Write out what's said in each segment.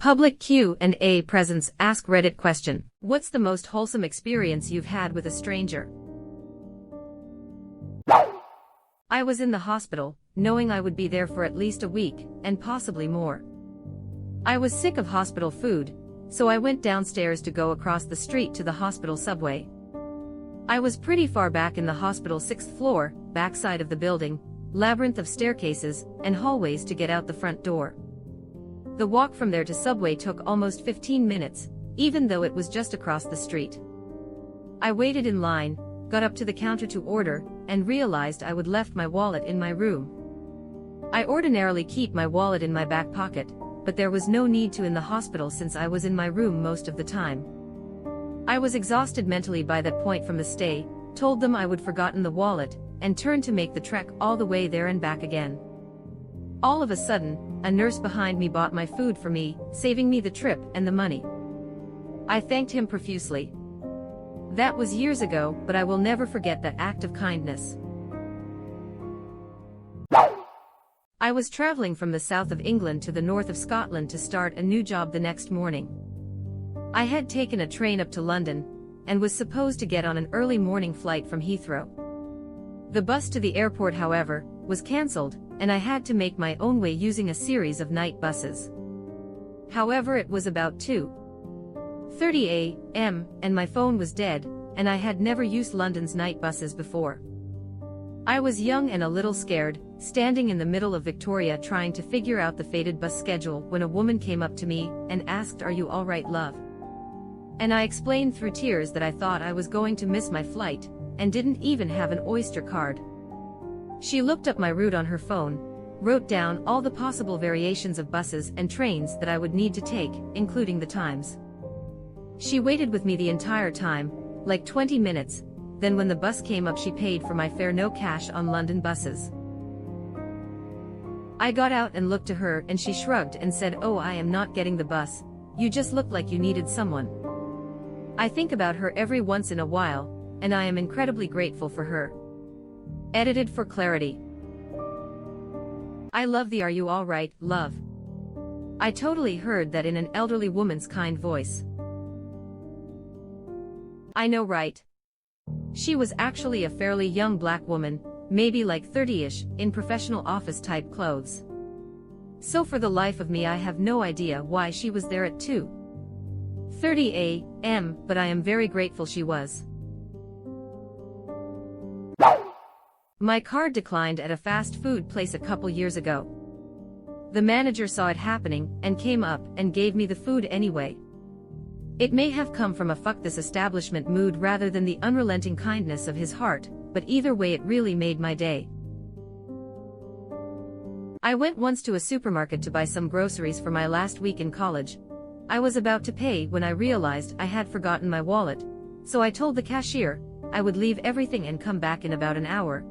Public Q&A presents AskReddit question. What's the most wholesome experience you've had with a stranger? I was in the hospital, knowing I would be there for at least a week, and possibly more. I was sick of hospital food, so I went downstairs to go across the street to the hospital subway. I was pretty far back in the hospital 6th floor, backside of the building, labyrinth of staircases and hallways to get out the front door. The walk from there to subway took almost 15 minutes, even though it was just across the street. I waited in line, got up to the counter to order, and realized I would left my wallet in my room. I ordinarily keep my wallet in my back pocket, but there was no need to in the hospital since I was in my room most of the time. I was exhausted mentally by that point from the stay, told them I would forgotten the wallet, and turned to make the trek all the way there and back again. All of a sudden, a nurse behind me bought my food for me, saving me the trip and the money. I thanked him profusely. That was years ago, but I will never forget that act of kindness. I was traveling from the south of England to the north of Scotland to start a new job the next morning. I had taken a train up to London, and was supposed to get on an early morning flight from Heathrow. The bus to the airport, however, was cancelled, and I had to make my own way using a series of night buses. However, it was about 2:30 a.m., and my phone was dead, and I had never used London's night buses before. I was young and a little scared, standing in the middle of Victoria trying to figure out the fated bus schedule when a woman came up to me and asked, "Are you all right, love?" And I explained through tears that I thought I was going to miss my flight, and didn't even have an Oyster card. She looked up my route on her phone, wrote down all the possible variations of buses and trains that I would need to take, including the times. She waited with me the entire time, like 20 minutes, then when the bus came up she paid for my fare, no cash on London buses. I got out and looked to her and she shrugged and said, "Oh, I am not getting the bus, you just look like you needed someone." I think about her every once in a while, and I am incredibly grateful for her. Edited for clarity. I love the "Are you all right, love?" I totally heard that in an elderly woman's kind voice. I know, right? She was actually a fairly young black woman, maybe like 30-ish, in professional office type clothes. So for the life of me I have no idea why she was there at 2:30 a.m., but I am very grateful she was. My card declined at a fast food place a couple years ago. The manager saw it happening and came up and gave me the food anyway. It may have come from a "fuck this establishment" mood rather than the unrelenting kindness of his heart, but either way it really made my day. I went once to a supermarket to buy some groceries for my last week in college. I was about to pay when I realized I had forgotten my wallet, so I told the cashier I would leave everything and come back in about an hour.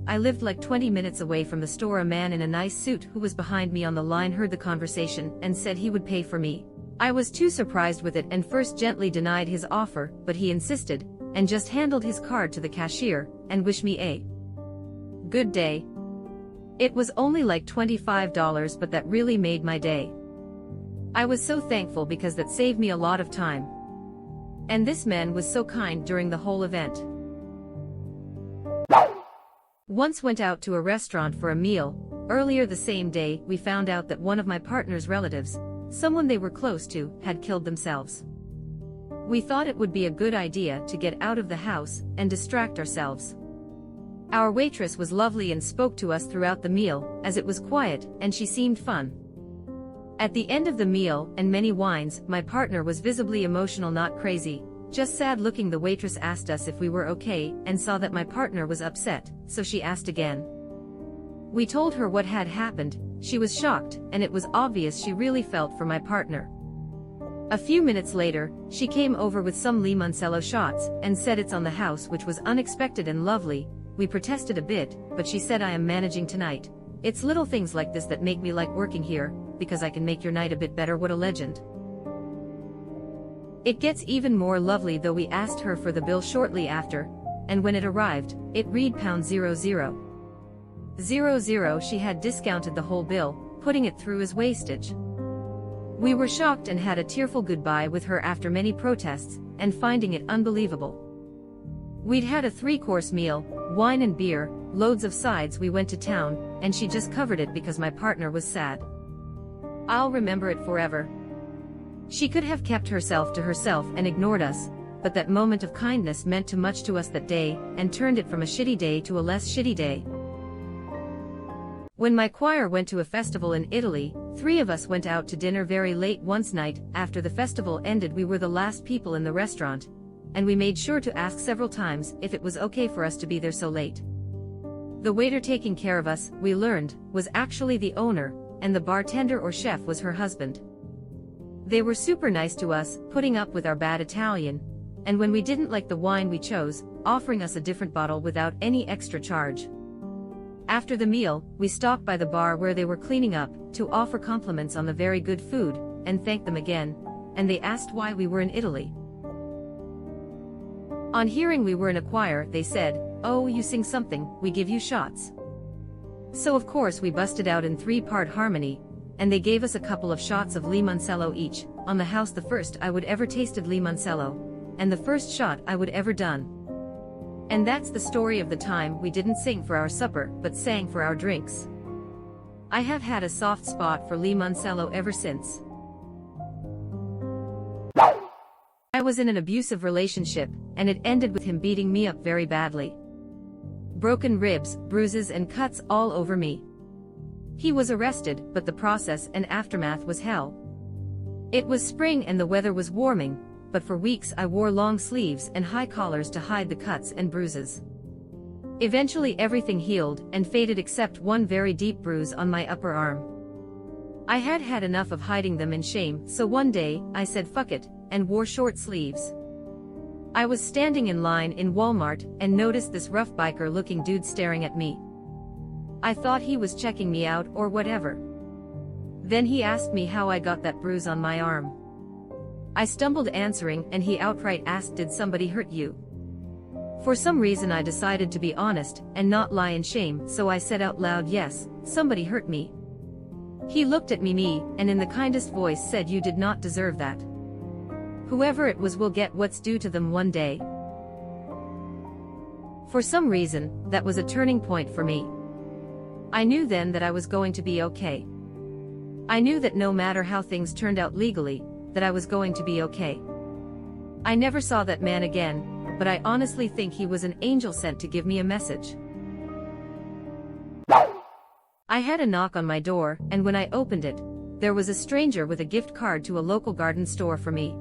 I lived like 20 minutes away from the store. A man in a nice suit who was behind me on the line heard the conversation and said he would pay for me. I was too surprised with it and first gently denied his offer, but he insisted, and just handed his card to the cashier, and wished me a good day. It was only like $25, but that really made my day. I was so thankful because that saved me a lot of time. And this man was so kind during the whole event. Once went out to a restaurant for a meal. Earlier the same day, we found out that one of my partner's relatives, someone they were close to, had killed themselves. We thought it would be a good idea to get out of the house and distract ourselves. Our waitress was lovely and spoke to us throughout the meal, as it was quiet, and she seemed fun. At the end of the meal and many wines, my partner was visibly emotional, not crazy, just sad looking. The waitress asked us if we were okay and saw that my partner was upset, so she asked again. We told her what had happened. She was shocked, and it was obvious she really felt for my partner. A few minutes later, she came over with some limoncello shots and said it's on the house, which was unexpected and lovely. We protested a bit, but she said, "I am managing tonight. It's little things like this that make me like working here, because I can make your night a bit better." What a legend. It gets even more lovely though. We asked her for the bill shortly after, and when it arrived, it read £000. She had discounted the whole bill, putting it through as wastage. We were shocked and had a tearful goodbye with her after many protests, and finding it unbelievable. We'd had a 3-course meal, wine and beer, loads of sides. We went to town, and she just covered it because my partner was sad. I'll remember it forever. She could have kept herself to herself and ignored us, but that moment of kindness meant too much to us that day, and turned it from a shitty day to a less shitty day. When my choir went to a festival in Italy, 3 of us went out to dinner very late once night. After the festival ended, we were the last people in the restaurant, and we made sure to ask several times if it was okay for us to be there so late. The waiter taking care of us, we learned, was actually the owner, and the bartender or chef was her husband. They were super nice to us, putting up with our bad Italian, and when we didn't like the wine we chose, offering us a different bottle without any extra charge. After the meal, we stopped by the bar where they were cleaning up, to offer compliments on the very good food, and thank them again, and they asked why we were in Italy. On hearing we were in a choir, they said, "Oh, you sing something, we give you shots." So of course we busted out in 3-part harmony, and they gave us a couple of shots of limoncello each, on the house, the first I would ever tasted limoncello, and the first shot I would ever done. And that's the story of the time we didn't sing for our supper, but sang for our drinks. I have had a soft spot for limoncello ever since. I was in an abusive relationship, and it ended with him beating me up very badly. Broken ribs, bruises and cuts all over me. He was arrested, but the process and aftermath was hell. It was spring and the weather was warming, but for weeks I wore long sleeves and high collars to hide the cuts and bruises. Eventually everything healed and faded except one very deep bruise on my upper arm. I had had enough of hiding them in shame, so one day, I said fuck it, and wore short sleeves. I was standing in line in Walmart and noticed this rough biker-looking dude staring at me. I thought he was checking me out or whatever. Then he asked me how I got that bruise on my arm. I stumbled answering and he outright asked, "Did somebody hurt you?" For some reason I decided to be honest and not lie in shame, so I said out loud, "Yes, somebody hurt me." He looked at me and in the kindest voice said, "You did not deserve that. Whoever it was will get what's due to them one day." For some reason, that was a turning point for me. I knew then that I was going to be okay. I knew that no matter how things turned out legally, that I was going to be okay. I never saw that man again, but I honestly think he was an angel sent to give me a message. I had a knock on my door, and when I opened it, there was a stranger with a gift card to a local garden store for me.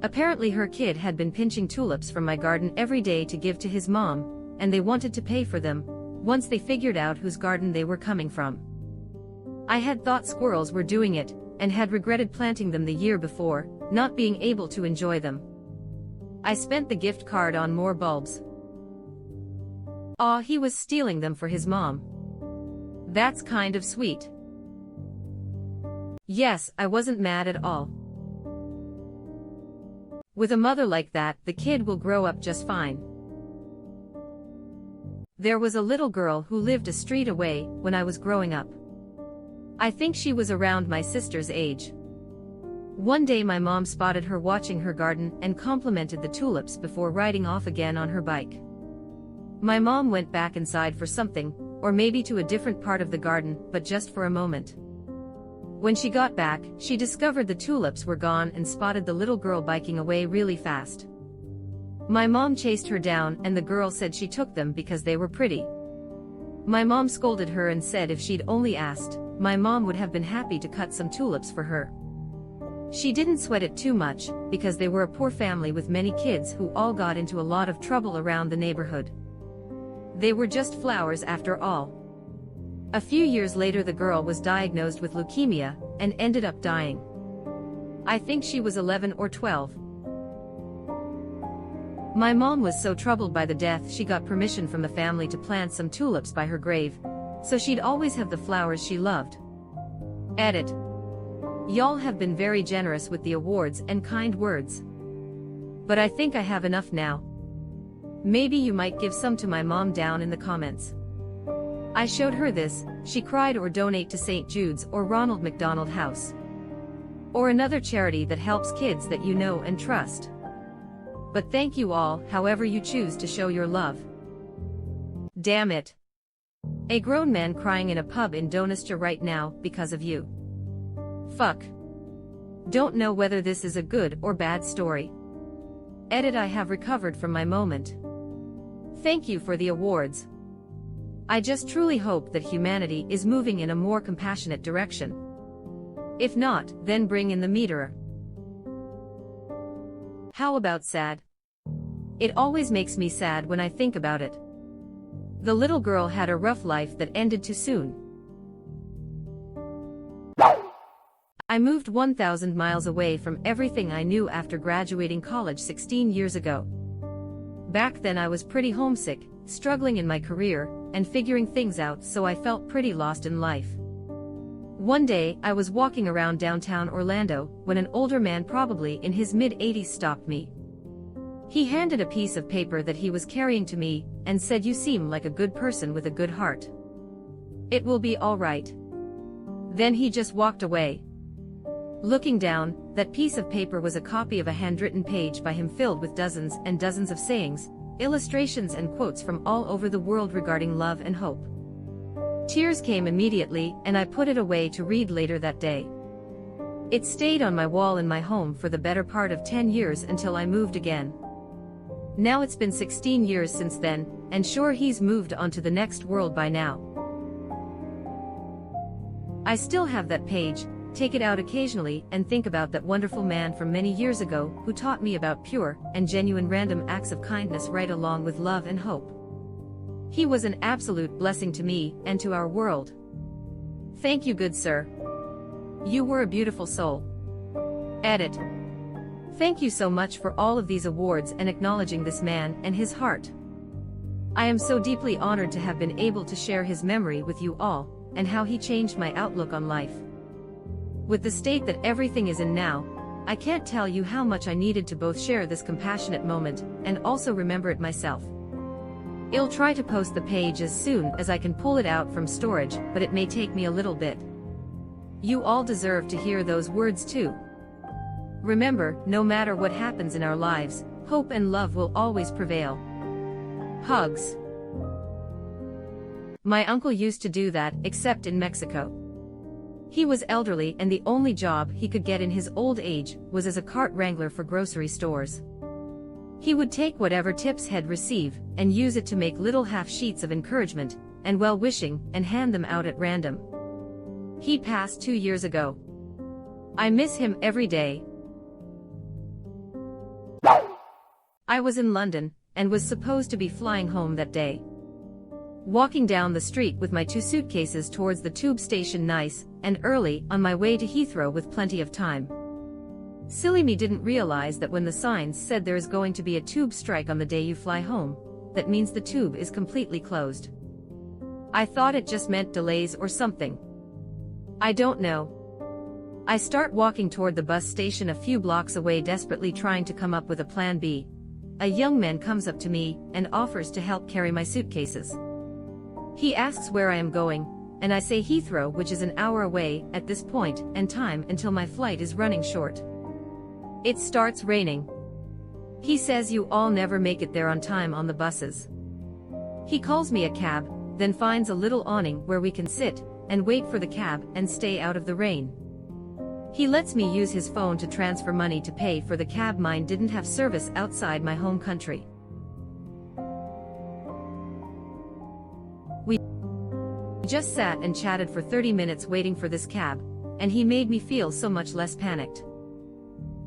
Apparently her kid had been pinching tulips from my garden every day to give to his mom, and they wanted to pay for them, once they figured out whose garden they were coming from. I had thought squirrels were doing it, and had regretted planting them the year before, not being able to enjoy them. I spent the gift card on more bulbs. Aw, he was stealing them for his mom. That's kind of sweet. Yes, I wasn't mad at all. With a mother like that, the kid will grow up just fine. There was a little girl who lived a street away when I was growing up. I think she was around my sister's age. One day my mom spotted her watching her garden and complimented the tulips before riding off again on her bike. My mom went back inside for something, or maybe to a different part of the garden, but just for a moment. When she got back, she discovered the tulips were gone and spotted the little girl biking away really fast. My mom chased her down and the girl said she took them because they were pretty. My mom scolded her and said if she'd only asked, my mom would have been happy to cut some tulips for her. She didn't sweat it too much, because they were a poor family with many kids who all got into a lot of trouble around the neighborhood. They were just flowers after all. A few years later the girl was diagnosed with leukemia, and ended up dying. I think she was 11 or 12. My mom was so troubled by the death she got permission from the family to plant some tulips by her grave, so she'd always have the flowers she loved. Edit. Y'all have been very generous with the awards and kind words. But I think I have enough now. Maybe you might give some to my mom down in the comments. I showed her this, she cried, or donate to St. Jude's or Ronald McDonald House. Or another charity that helps kids that you know and trust. But thank you all, however you choose to show your love. Damn it. A grown man crying in a pub in Donetsk right now because of you. Fuck. Don't know whether this is a good or bad story. Edit. I have recovered from my moment. Thank you for the awards. I just truly hope that humanity is moving in a more compassionate direction. If not, then bring in the meteor. How about sad? It always makes me sad when I think about it. The little girl had a rough life that ended too soon. I moved 1,000 miles away from everything I knew after graduating college 16 years ago. Back then I was pretty homesick, struggling in my career, and figuring things out, so I felt pretty lost in life. One day, I was walking around downtown Orlando, when an older man probably in his mid-80s stopped me. He handed a piece of paper that he was carrying to me, and said, "You seem like a good person with a good heart. It will be all right." Then he just walked away. Looking down, that piece of paper was a copy of a handwritten page by him filled with dozens and dozens of sayings, illustrations and quotes from all over the world regarding love and hope. Tears came immediately, and I put it away to read later that day. It stayed on my wall in my home for the better part of 10 years until I moved again. Now it's been 16 years since then, and sure he's moved on to the next world by now. I still have that page, take it out occasionally, and think about that wonderful man from many years ago who taught me about pure and genuine random acts of kindness right along with love and hope. He was an absolute blessing to me and to our world. Thank you, good sir. You were a beautiful soul. Edit. Thank you so much for all of these awards and acknowledging this man and his heart. I am so deeply honored to have been able to share his memory with you all, and how he changed my outlook on life. With the state that everything is in now, I can't tell you how much I needed to both share this compassionate moment, and also remember it myself. I'll try to post the page as soon as I can pull it out from storage, but it may take me a little bit. You all deserve to hear those words too. Remember, no matter what happens in our lives, hope and love will always prevail. Hugs. My uncle used to do that, except in Mexico. He was elderly and the only job he could get in his old age was as a cart wrangler for grocery stores. He would take whatever tips he'd receive and use it to make little half sheets of encouragement and well-wishing and hand them out at random. He passed 2 years ago. I miss him every day. I was in London and was supposed to be flying home that day. Walking down the street with my 2 suitcases towards the tube station nice and early on my way to Heathrow with plenty of time. Silly me didn't realize that when the signs said there is going to be a tube strike on the day you fly home, that means the tube is completely closed. I thought it just meant delays or something. I don't know. I start walking toward the bus station a few blocks away, desperately trying to come up with a plan B. A young man comes up to me and offers to help carry my suitcases. He asks where I am going, and I say Heathrow, which is an hour away at this point, and time until my flight is running short. It starts raining. He says you all never make it there on time on the buses. He calls me a cab, then finds a little awning where we can sit and wait for the cab and stay out of the rain. He lets me use his phone to transfer money to pay for the cab. Mine didn't have service outside my home country. We just sat and chatted for 30 minutes waiting for this cab, and he made me feel so much less panicked.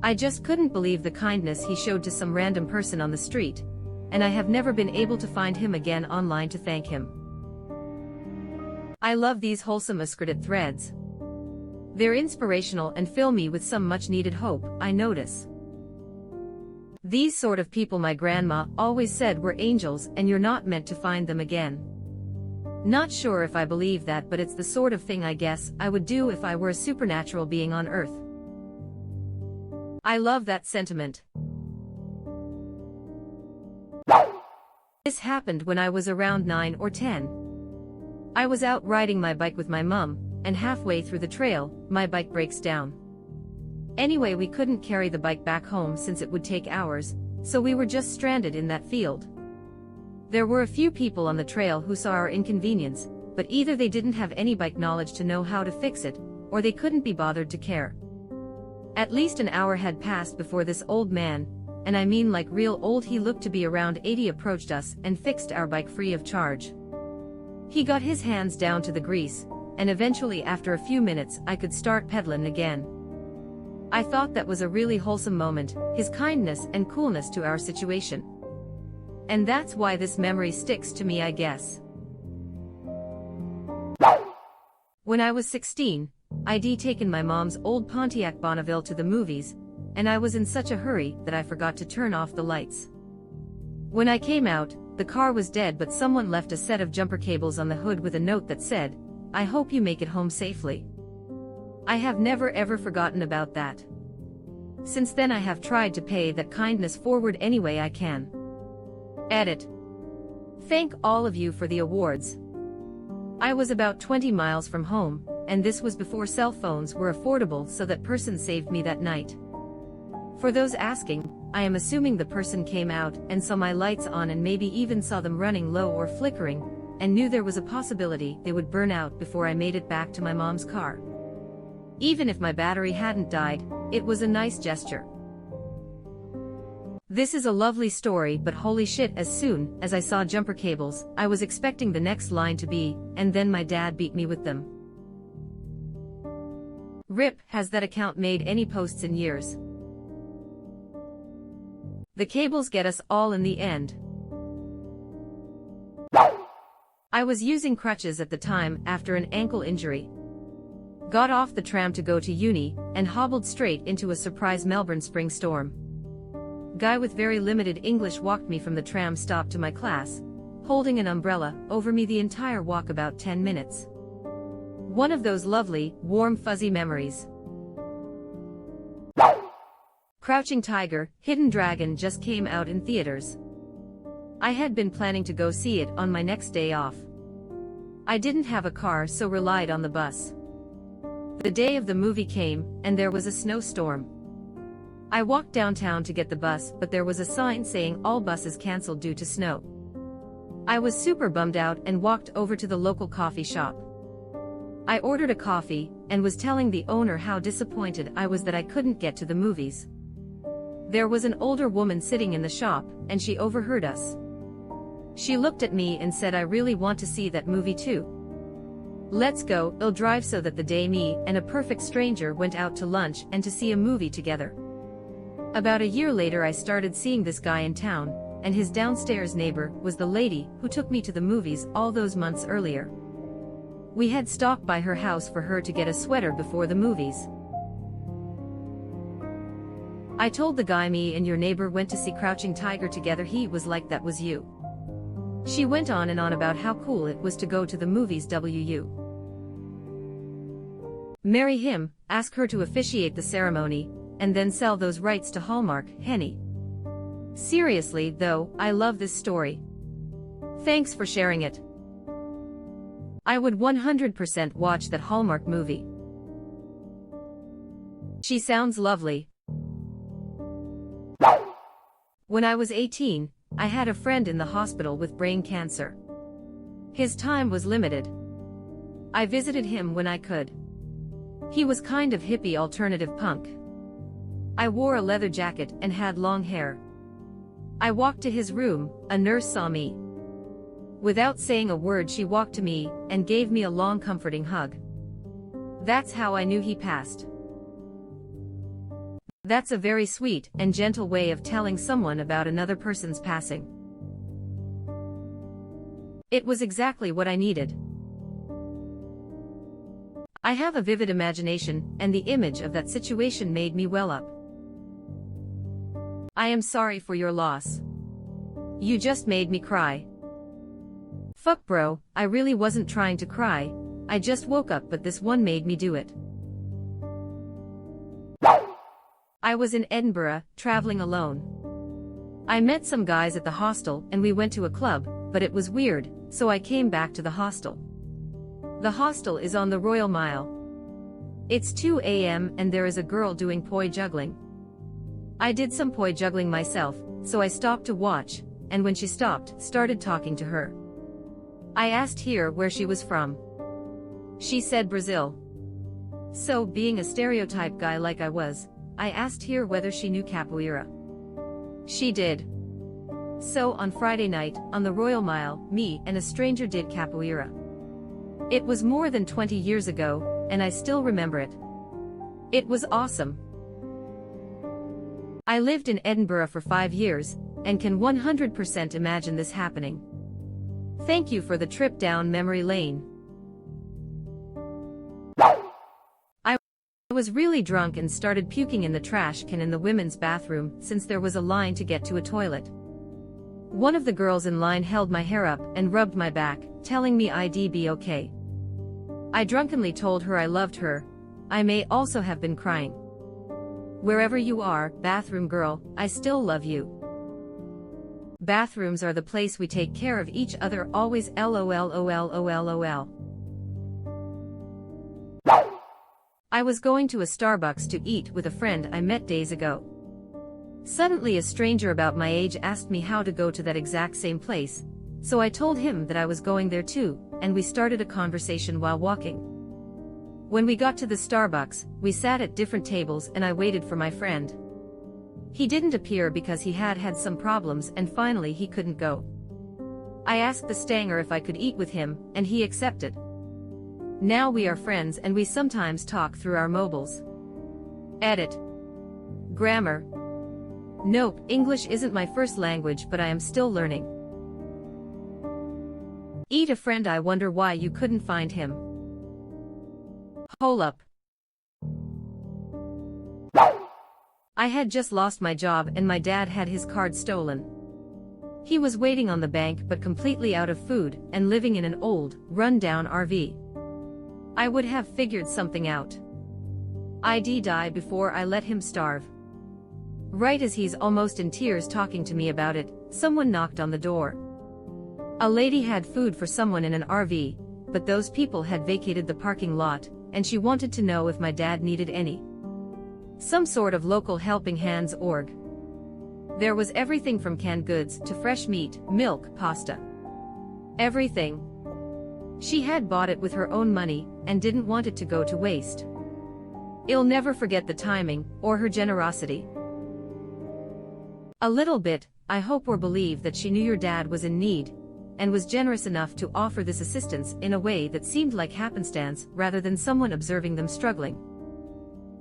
I just couldn't believe the kindness he showed to some random person on the street, and I have never been able to find him again online to thank him. I love these wholesome AskReddit threads. They're inspirational and fill me with some much-needed hope, I notice. These sort of people my grandma always said were angels and you're not meant to find them again. Not sure if I believe that, but it's the sort of thing I guess I would do if I were a supernatural being on Earth. I love that sentiment. This happened when I was around 9 or 10. I was out riding my bike with my mum, and halfway through the trail, my bike breaks down. Anyway, we couldn't carry the bike back home since it would take hours, so we were just stranded in that field. There were a few people on the trail who saw our inconvenience, but either they didn't have any bike knowledge to know how to fix it, or they couldn't be bothered to care. At least an hour had passed before this old man, and I mean like real old, he looked to be around 80, approached us and fixed our bike free of charge. He got his hands down to the grease, and eventually after a few minutes I could start pedaling again. I thought that was a really wholesome moment, his kindness and coolness to our situation. And that's why this memory sticks to me, I guess. When I was 16, I'd taken my mom's old Pontiac Bonneville to the movies, and I was in such a hurry that I forgot to turn off the lights. When I came out, the car was dead, but someone left a set of jumper cables on the hood with a note that said, "I hope you make it home safely." I have never ever forgotten about that. Since then I have tried to pay that kindness forward any way I can. Edit. Thank all of you for the awards. I was about 20 miles from home, and this was before cell phones were affordable, so that person saved me that night. For those asking, I am assuming the person came out and saw my lights on and maybe even saw them running low or flickering, and knew there was a possibility they would burn out before I made it back to my mom's car. Even if my battery hadn't died, it was a nice gesture. This is a lovely story, but holy shit, as soon as I saw jumper cables, I was expecting the next line to be, "And then my dad beat me with them." RIP, has that account made any posts in years? The cables get us all in the end. I was using crutches at the time after an ankle injury. Got off the tram to go to uni, and hobbled straight into a surprise Melbourne spring storm. Guy with very limited English walked me from the tram stop to my class, holding an umbrella over me the entire walk, about 10 minutes. One of those lovely, warm, fuzzy memories. Crouching Tiger, Hidden Dragon just came out in theaters. I had been planning to go see it on my next day off. I didn't have a car, so relied on the bus. The day of the movie came, and there was a snowstorm. I walked downtown to get the bus, but there was a sign saying all buses canceled due to snow. I was super bummed out and walked over to the local coffee shop. I ordered a coffee, and was telling the owner how disappointed I was that I couldn't get to the movies. There was an older woman sitting in the shop, and she overheard us. She looked at me and said, "I really want to see that movie too. Let's go, I'll drive." So that the day me and a perfect stranger went out to lunch and to see a movie together. About a year later I started seeing this guy in town, and his downstairs neighbor was the lady who took me to the movies all those months earlier. We had stopped by her house for her to get a sweater before the movies. I told the guy me and your neighbor went to see Crouching Tiger together. He was like, "That was you." She went on and on about how cool it was to go to the movies. Marry him, ask her to officiate the ceremony, and then sell those rights to Hallmark, Henny. Seriously though, I love this story. Thanks for sharing it. I would 100% watch that Hallmark movie. She sounds lovely. When I was 18, I had a friend in the hospital with brain cancer. His time was limited. I visited him when I could. He was kind of hippie alternative punk. I wore a leather jacket and had long hair. I walked to his room, a nurse saw me. Without saying a word, she walked to me and gave me a long comforting hug. That's how I knew he passed. That's a very sweet and gentle way of telling someone about another person's passing. It was exactly what I needed. I have a vivid imagination, and the image of that situation made me well up. I am sorry for your loss. You just made me cry. Fuck bro, I really wasn't trying to cry, I just woke up, but this one made me do it. I was in Edinburgh, traveling alone. I met some guys at the hostel and we went to a club, but it was weird, so I came back to the hostel. The hostel is on the Royal Mile. It's 2 a.m. and there is a girl doing poi juggling. I did some poi juggling myself, so I stopped to watch, and when she stopped, started talking to her. I asked her where she was from. She said Brazil. So, being a stereotype guy like I was, I asked her whether she knew capoeira. She did. So on Friday night, on the Royal Mile, me and a stranger did capoeira. It was more than 20 years ago, and I still remember it. It was awesome. I lived in Edinburgh for 5 years, and can 100% imagine this happening. Thank you for the trip down memory lane. I was really drunk and started puking in the trash can in the women's bathroom since there was a line to get to a toilet. One of the girls in line held my hair up and rubbed my back, telling me I'd be okay. I drunkenly told her I loved her. I may also have been crying. Wherever you are, bathroom girl, I still love you. Bathrooms are the place we take care of each other always LOLOLOLOL. I was going to a Starbucks to eat with a friend I met days ago. Suddenly a stranger about my age asked me how to go to that exact same place, so I told him that I was going there too, and we started a conversation while walking. When we got to the Starbucks, we sat at different tables and I waited for my friend. He didn't appear because he had some problems and finally he couldn't go. I asked the stanger if I could eat with him, and he accepted. Now we are friends and we sometimes talk through our mobiles. Edit. Grammar. Nope, English isn't my first language, but I am still learning. Eat a friend. I wonder why you couldn't find him. Hold up. I had just lost my job and my dad had his card stolen. He was waiting on the bank but completely out of food and living in an old, run-down RV. I would have figured something out. I'd die before I let him starve. Right as he's almost in tears talking to me about it, someone knocked on the door. A lady had food for someone in an RV, but those people had vacated the parking lot, and she wanted to know if my dad needed some sort of local helping hands org. There was everything from canned goods to fresh meat, milk, pasta. Everything. She had bought it with her own money and didn't want it to go to waste. I'll never forget the timing or her generosity. A little bit, I hope or believe that she knew your dad was in need and was generous enough to offer this assistance in a way that seemed like happenstance rather than someone observing them struggling.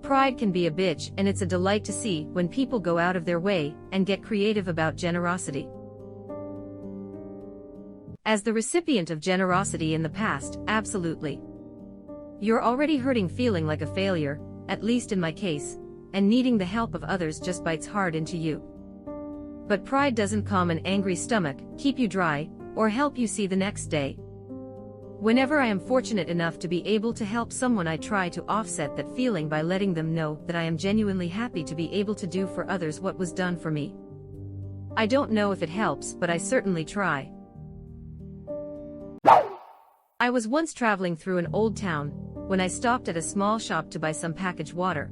Pride can be a bitch, and it's a delight to see when people go out of their way and get creative about generosity. As the recipient of generosity in the past, absolutely. You're already hurting, feeling like a failure, at least in my case, and needing the help of others just bites hard into you. But pride doesn't calm an angry stomach, keep you dry, or help you see the next day. Whenever I am fortunate enough to be able to help someone, I try to offset that feeling by letting them know that I am genuinely happy to be able to do for others what was done for me. I don't know if it helps, but I certainly try. I was once traveling through an old town when I stopped at a small shop to buy some packaged water.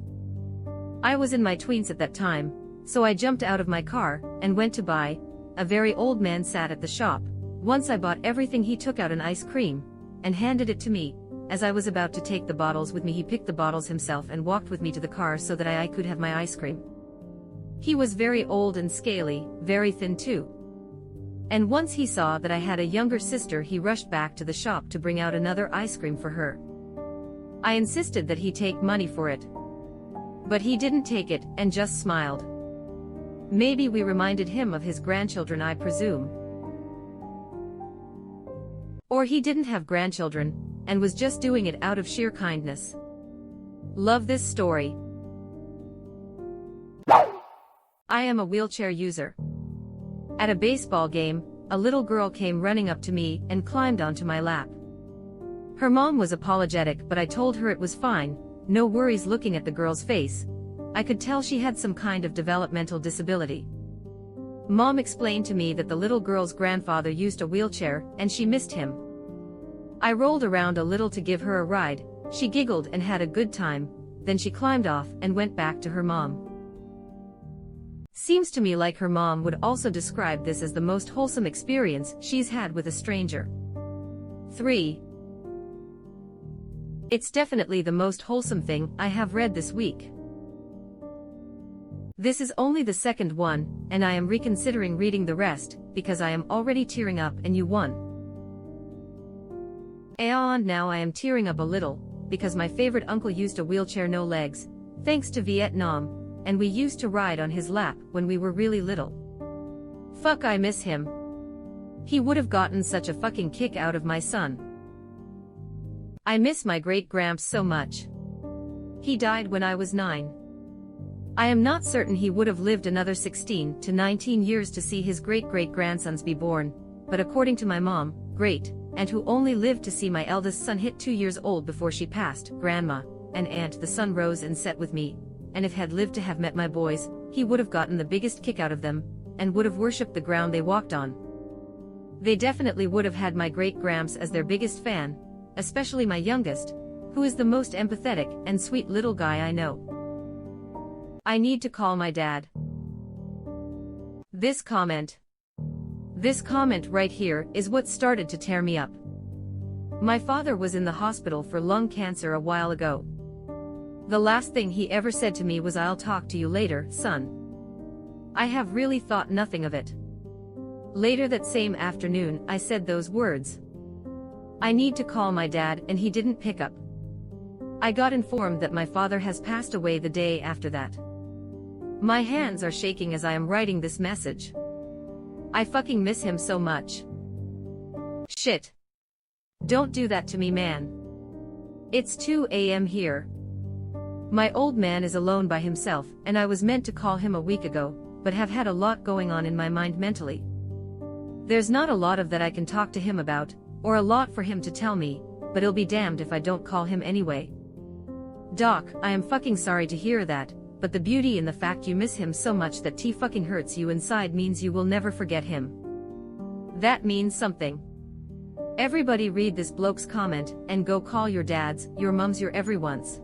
I was in my tweens at that time, so I jumped out of my car and went to buy. A very old man sat at the shop. Once I bought everything, he took out an ice cream and handed it to me. As I was about to take the bottles with me, he picked the bottles himself and walked with me to the car so that I could have my ice cream. He was very old and scaly, very thin too. And once he saw that I had a younger sister, he rushed back to the shop to bring out another ice cream for her. I insisted that he take money for it. But he didn't take it and just smiled. Maybe we reminded him of his grandchildren, I presume. Or he didn't have grandchildren and was just doing it out of sheer kindness. Love this story. I am a wheelchair user. At a baseball game, a little girl came running up to me and climbed onto my lap. Her mom was apologetic, but I told her it was fine, no worries. Looking at the girl's face, I could tell she had some kind of developmental disability. Mom explained to me that the little girl's grandfather used a wheelchair and she missed him. I rolled around a little to give her a ride. She giggled and had a good time, then she climbed off and went back to her mom. Seems to me like her mom would also describe this as the most wholesome experience she's had with a stranger. 3. It's definitely the most wholesome thing I have read this week. This is only the second one, and I am reconsidering reading the rest, because I am already tearing up and you won. And now I am tearing up a little, because my favorite uncle used a wheelchair no legs, thanks to Vietnam, and we used to ride on his lap when we were really little. Fuck, I miss him. He would have gotten such a fucking kick out of my son. I miss my great-gramps so much. He died when I was 9. I am not certain he would have lived another 16 to 19 years to see his great-great-grandsons be born, but according to my mom, great, and who only lived to see my eldest son hit 2 years old before she passed, grandma, and aunt, the son rose and sat with me, and if had lived to have met my boys, he would have gotten the biggest kick out of them, and would have worshipped the ground they walked on. They definitely would have had my great-gramps as their biggest fan, especially my youngest, who is the most empathetic and sweet little guy I know. I need to call my dad. This comment right here is what started to tear me up. My father was in the hospital for lung cancer a while ago. The last thing he ever said to me was, "I'll talk to you later, son." I have really thought nothing of it. Later that same afternoon, I said those words. I need to call my dad, and he didn't pick up. I got informed that my father has passed away the day after that. My hands are shaking as I am writing this message. I fucking miss him so much. Shit. Don't do that to me, man. It's 2 a.m. here. My old man is alone by himself, and I was meant to call him a week ago, but have had a lot going on in my mind mentally. There's not a lot of that I can talk to him about, or a lot for him to tell me, but it'll be damned if I don't call him anyway. Doc, I am fucking sorry to hear that, but the beauty in the fact you miss him so much that T fucking hurts you inside means you will never forget him. That means something. Everybody read this bloke's comment, and go call your dads, your mums, your everyone's.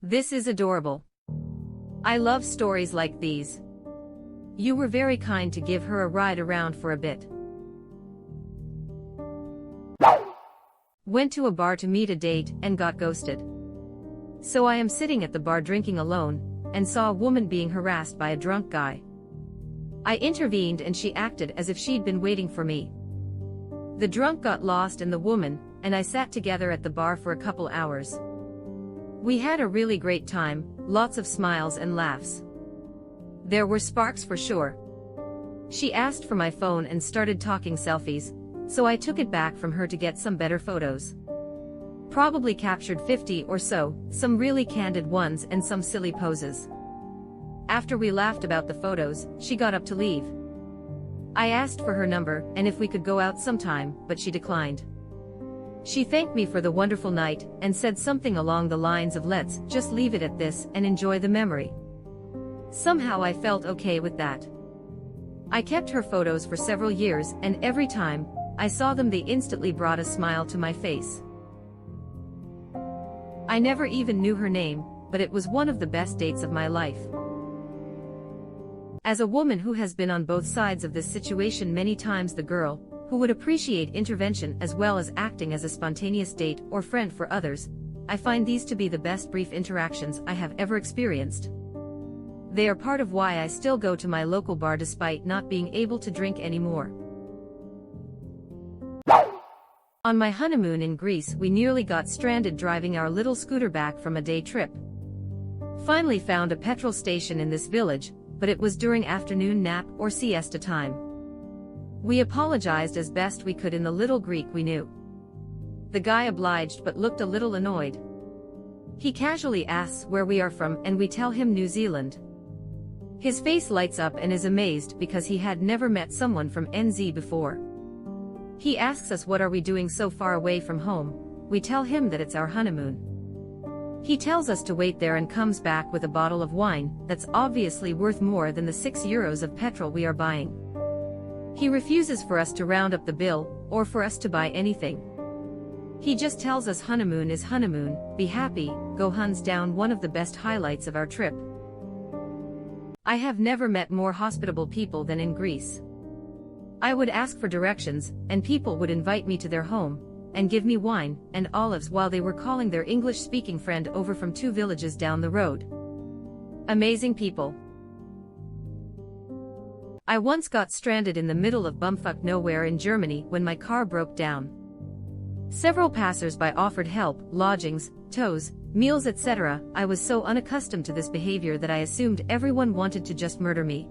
This is adorable. I love stories like these. You were very kind to give her a ride around for a bit. Went to a bar to meet a date and got ghosted. So I am sitting at the bar drinking alone, and saw a woman being harassed by a drunk guy. I intervened and she acted as if she'd been waiting for me. The drunk got lost in the woman, and I sat together at the bar for a couple hours. We had a really great time, lots of smiles and laughs. There were sparks for sure. She asked for my phone and started talking selfies, so I took it back from her to get some better photos. Probably captured 50 or so, some really candid ones and some silly poses. After we laughed about the photos, she got up to leave. I asked for her number and if we could go out sometime, but she declined. She thanked me for the wonderful night and said something along the lines of, "Let's just leave it at this and enjoy the memory." Somehow I felt okay with that. I kept her photos for several years, and every time I saw them they instantly brought a smile to my face. I never even knew her name, but it was one of the best dates of my life. As a woman who has been on both sides of this situation many times, the girl who would appreciate intervention as well as acting as a spontaneous date or friend for others, I find these to be the best brief interactions I have ever experienced. They are part of why I still go to my local bar despite not being able to drink anymore. On my honeymoon in Greece, we nearly got stranded driving our little scooter back from a day trip. Finally found a petrol station in this village, but it was during afternoon nap or siesta time. We apologized as best we could in the little Greek we knew. The guy obliged but looked a little annoyed. He casually asks where we are from and we tell him New Zealand. His face lights up and is amazed because he had never met someone from NZ before. He asks us what are we doing so far away from home. We tell him that it's our honeymoon. He tells us to wait there and comes back with a bottle of wine that's obviously worth more than the €6 of petrol we are buying. He refuses for us to round up the bill or for us to buy anything. He just tells us honeymoon is honeymoon, be happy, go huns down, one of the best highlights of our trip. I have never met more hospitable people than in Greece. I would ask for directions, and people would invite me to their home, and give me wine and olives while they were calling their English-speaking friend over from 2 villages down the road. Amazing people. I once got stranded in the middle of bumfuck nowhere in Germany when my car broke down. Several passers-by offered help, lodgings, tows, meals, etc. I was so unaccustomed to this behavior that I assumed everyone wanted to just murder me.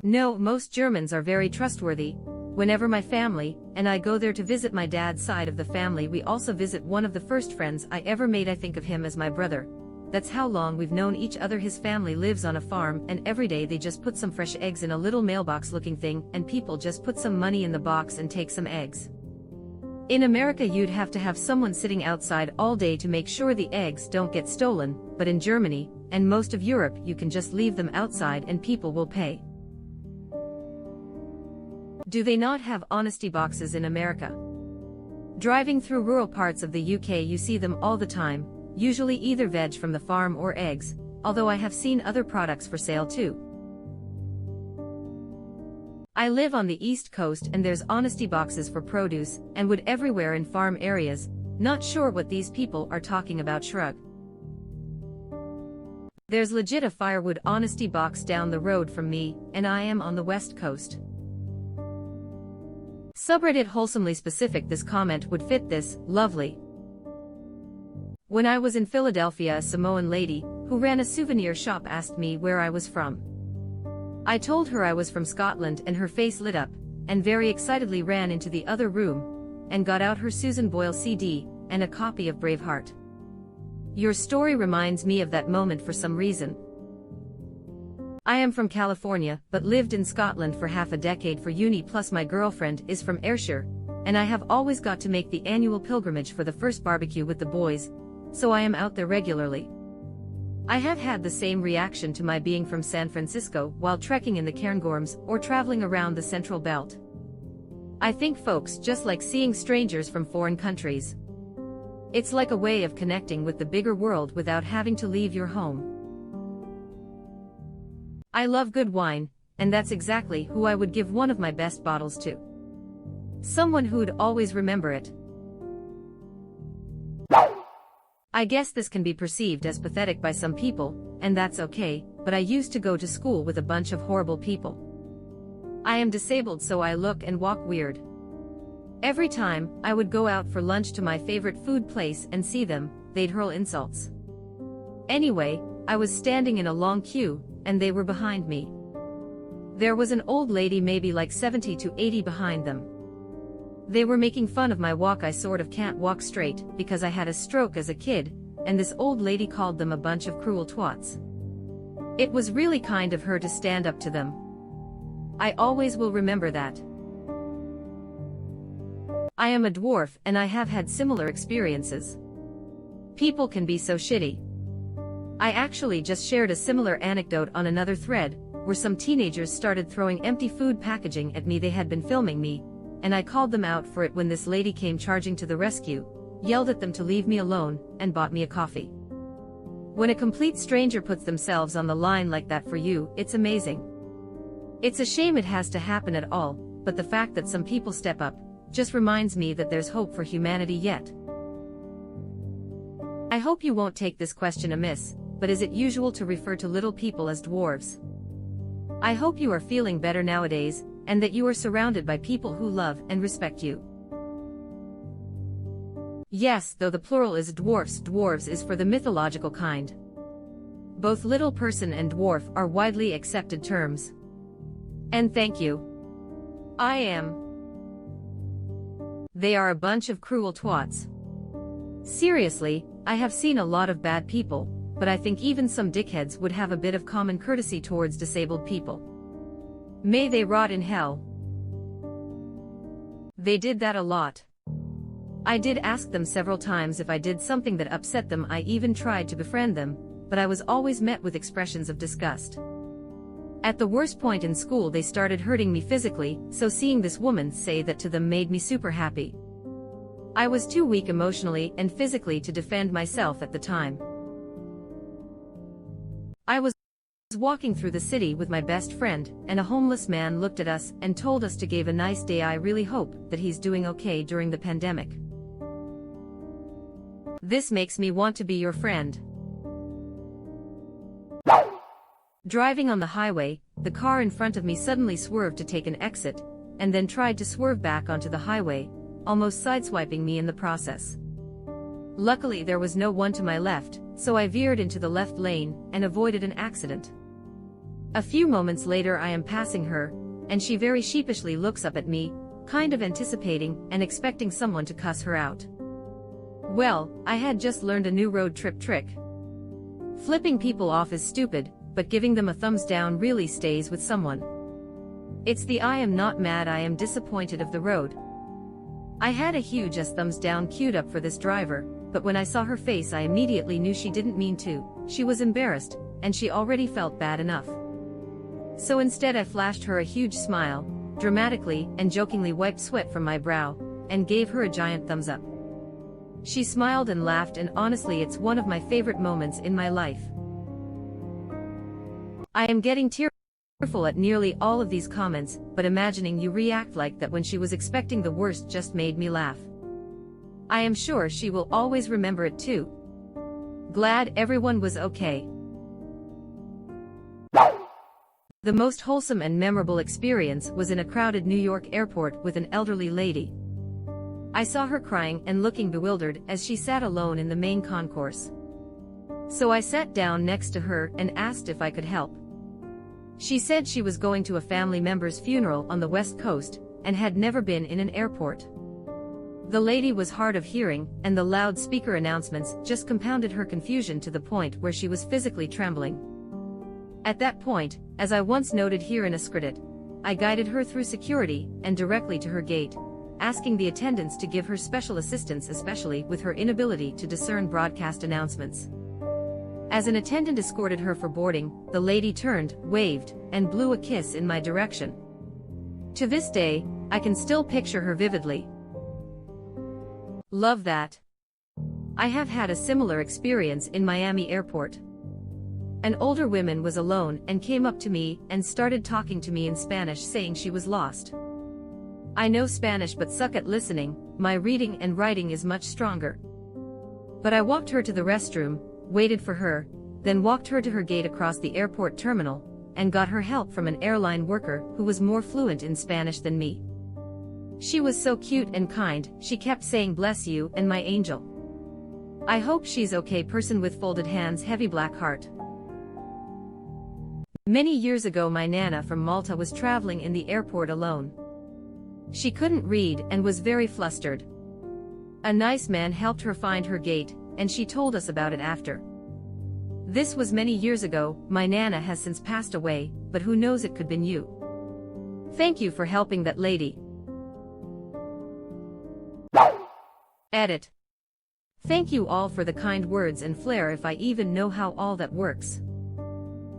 No, most Germans are very trustworthy. Whenever my family and I go there to visit my dad's side of the family, we also visit one of the first friends I ever made. I think of him as my brother. That's how long we've known each other. His family lives on a farm, and every day they just put some fresh eggs in a little mailbox looking thing, and people just put some money in the box and take some eggs. In America you'd have to have someone sitting outside all day to make sure the eggs don't get stolen, but in Germany, and most of Europe, you can just leave them outside and people will pay. Do they not have honesty boxes in America? Driving through rural parts of the UK you see them all the time, usually either veg from the farm or eggs, although I have seen other products for sale too. I live on the East Coast and there's honesty boxes for produce and wood everywhere in farm areas. Not sure what these people are talking about. Shrug. There's legit a firewood honesty box down the road from me, and I am on the West Coast. Subreddit wholesomely specific. This comment would fit this. Lovely. When I was in Philadelphia, a Samoan lady who ran a souvenir shop asked me where I was from. I told her I was from Scotland, and her face lit up and very excitedly ran into the other room and got out her Susan Boyle CD and a copy of Braveheart. Your story reminds me of that moment for some reason. I am from California, but lived in Scotland for half a decade for uni, plus my girlfriend is from Ayrshire, and I have always got to make the annual pilgrimage for the first barbecue with the boys, so I am out there regularly. I have had the same reaction to my being from San Francisco while trekking in the Cairngorms or traveling around the Central Belt. I think folks just like seeing strangers from foreign countries. It's like a way of connecting with the bigger world without having to leave your home. I love good wine, and that's exactly who I would give one of my best bottles to. Someone who'd always remember it. I guess this can be perceived as pathetic by some people, and that's okay, but I used to go to school with a bunch of horrible people. I am disabled, so I look and walk weird. Every time I would go out for lunch to my favorite food place and see them, they'd hurl insults. Anyway, I was standing in a long queue, and they were behind me. There was an old lady maybe like 70 to 80 behind them. They were making fun of my walk. I sort of can't walk straight because I had a stroke as a kid, and this old lady called them a bunch of cruel twats. It was really kind of her to stand up to them. I always will remember that. I am a dwarf and I have had similar experiences. People can be so shitty. I actually just shared a similar anecdote on another thread, where some teenagers started throwing empty food packaging at me. They had been filming me, and I called them out for it when this lady came charging to the rescue, yelled at them to leave me alone, and bought me a coffee. When a complete stranger puts themselves on the line like that for you, it's amazing. It's a shame it has to happen at all, but the fact that some people step up just reminds me that there's hope for humanity yet. I hope you won't take this question amiss, but is it usual to refer to little people as dwarves? I hope you are feeling better nowadays, and that you are surrounded by people who love and respect you. Yes, though the plural is dwarfs, dwarves is for the mythological kind. Both little person and dwarf are widely accepted terms. And thank you. I am. They are a bunch of cruel twats. Seriously, I have seen a lot of bad people, but I think even some dickheads would have a bit of common courtesy towards disabled people. May they rot in hell. They did that a lot. I did ask them several times if I did something that upset them. I even tried to befriend them, but I was always met with expressions of disgust. At the worst point in school they started hurting me physically, so seeing this woman say that to them made me super happy. I was too weak emotionally and physically to defend myself at the time. I was walking through the city with my best friend, and a homeless man looked at us and told us to give a nice day. I really hope that he's doing okay during the pandemic. This makes me want to be your friend. Driving on the highway, the car in front of me suddenly swerved to take an exit, and then tried to swerve back onto the highway, almost sideswiping me in the process. Luckily there was no one to my left, so I veered into the left lane and avoided an accident. A few moments later I am passing her, and she very sheepishly looks up at me, kind of anticipating and expecting someone to cuss her out. Well, I had just learned a new road trip trick. Flipping people off is stupid, but giving them a thumbs down really stays with someone. It's the I am not mad, I am disappointed of the road. I had a huge thumbs down queued up for this driver, but when I saw her face I immediately knew she didn't mean to. She was embarrassed, and she already felt bad enough. So instead I flashed her a huge smile, dramatically and jokingly wiped sweat from my brow, and gave her a giant thumbs up. She smiled and laughed, and honestly it's one of my favorite moments in my life. I am getting tearful at nearly all of these comments, but imagining you react like that when she was expecting the worst just made me laugh. I am sure she will always remember it too. Glad everyone was okay. The most wholesome and memorable experience was in a crowded New York airport with an elderly lady. I saw her crying and looking bewildered as she sat alone in the main concourse. So I sat down next to her and asked if I could help. She said she was going to a family member's funeral on the West Coast and had never been in an airport. The lady was hard of hearing, and the loudspeaker announcements just compounded her confusion to the point where she was physically trembling. At that point, as I once noted here in AskReddit, I guided her through security and directly to her gate, asking the attendants to give her special assistance, especially with her inability to discern broadcast announcements. As an attendant escorted her for boarding, the lady turned, waved, and blew a kiss in my direction. To this day, I can still picture her vividly. Love that. I have had a similar experience in Miami airport. An older woman was alone and came up to me and started talking to me in Spanish, saying she was lost. I know Spanish but suck at listening, my reading and writing is much stronger. But I walked her to the restroom, waited for her, then walked her to her gate across the airport terminal, and got her help from an airline worker who was more fluent in Spanish than me. She was so cute and kind, she kept saying bless you and my angel. I hope she's okay. Person with folded hands, heavy black heart. Many years ago my Nana from Malta was traveling in the airport alone. She couldn't read and was very flustered. A nice man helped her find her gate, and she told us about it after. This was many years ago. My Nana has since passed away, but who knows, it could been you. Thank you for helping that lady. Edit. Thank you all for the kind words and flair, if I even know how all that works.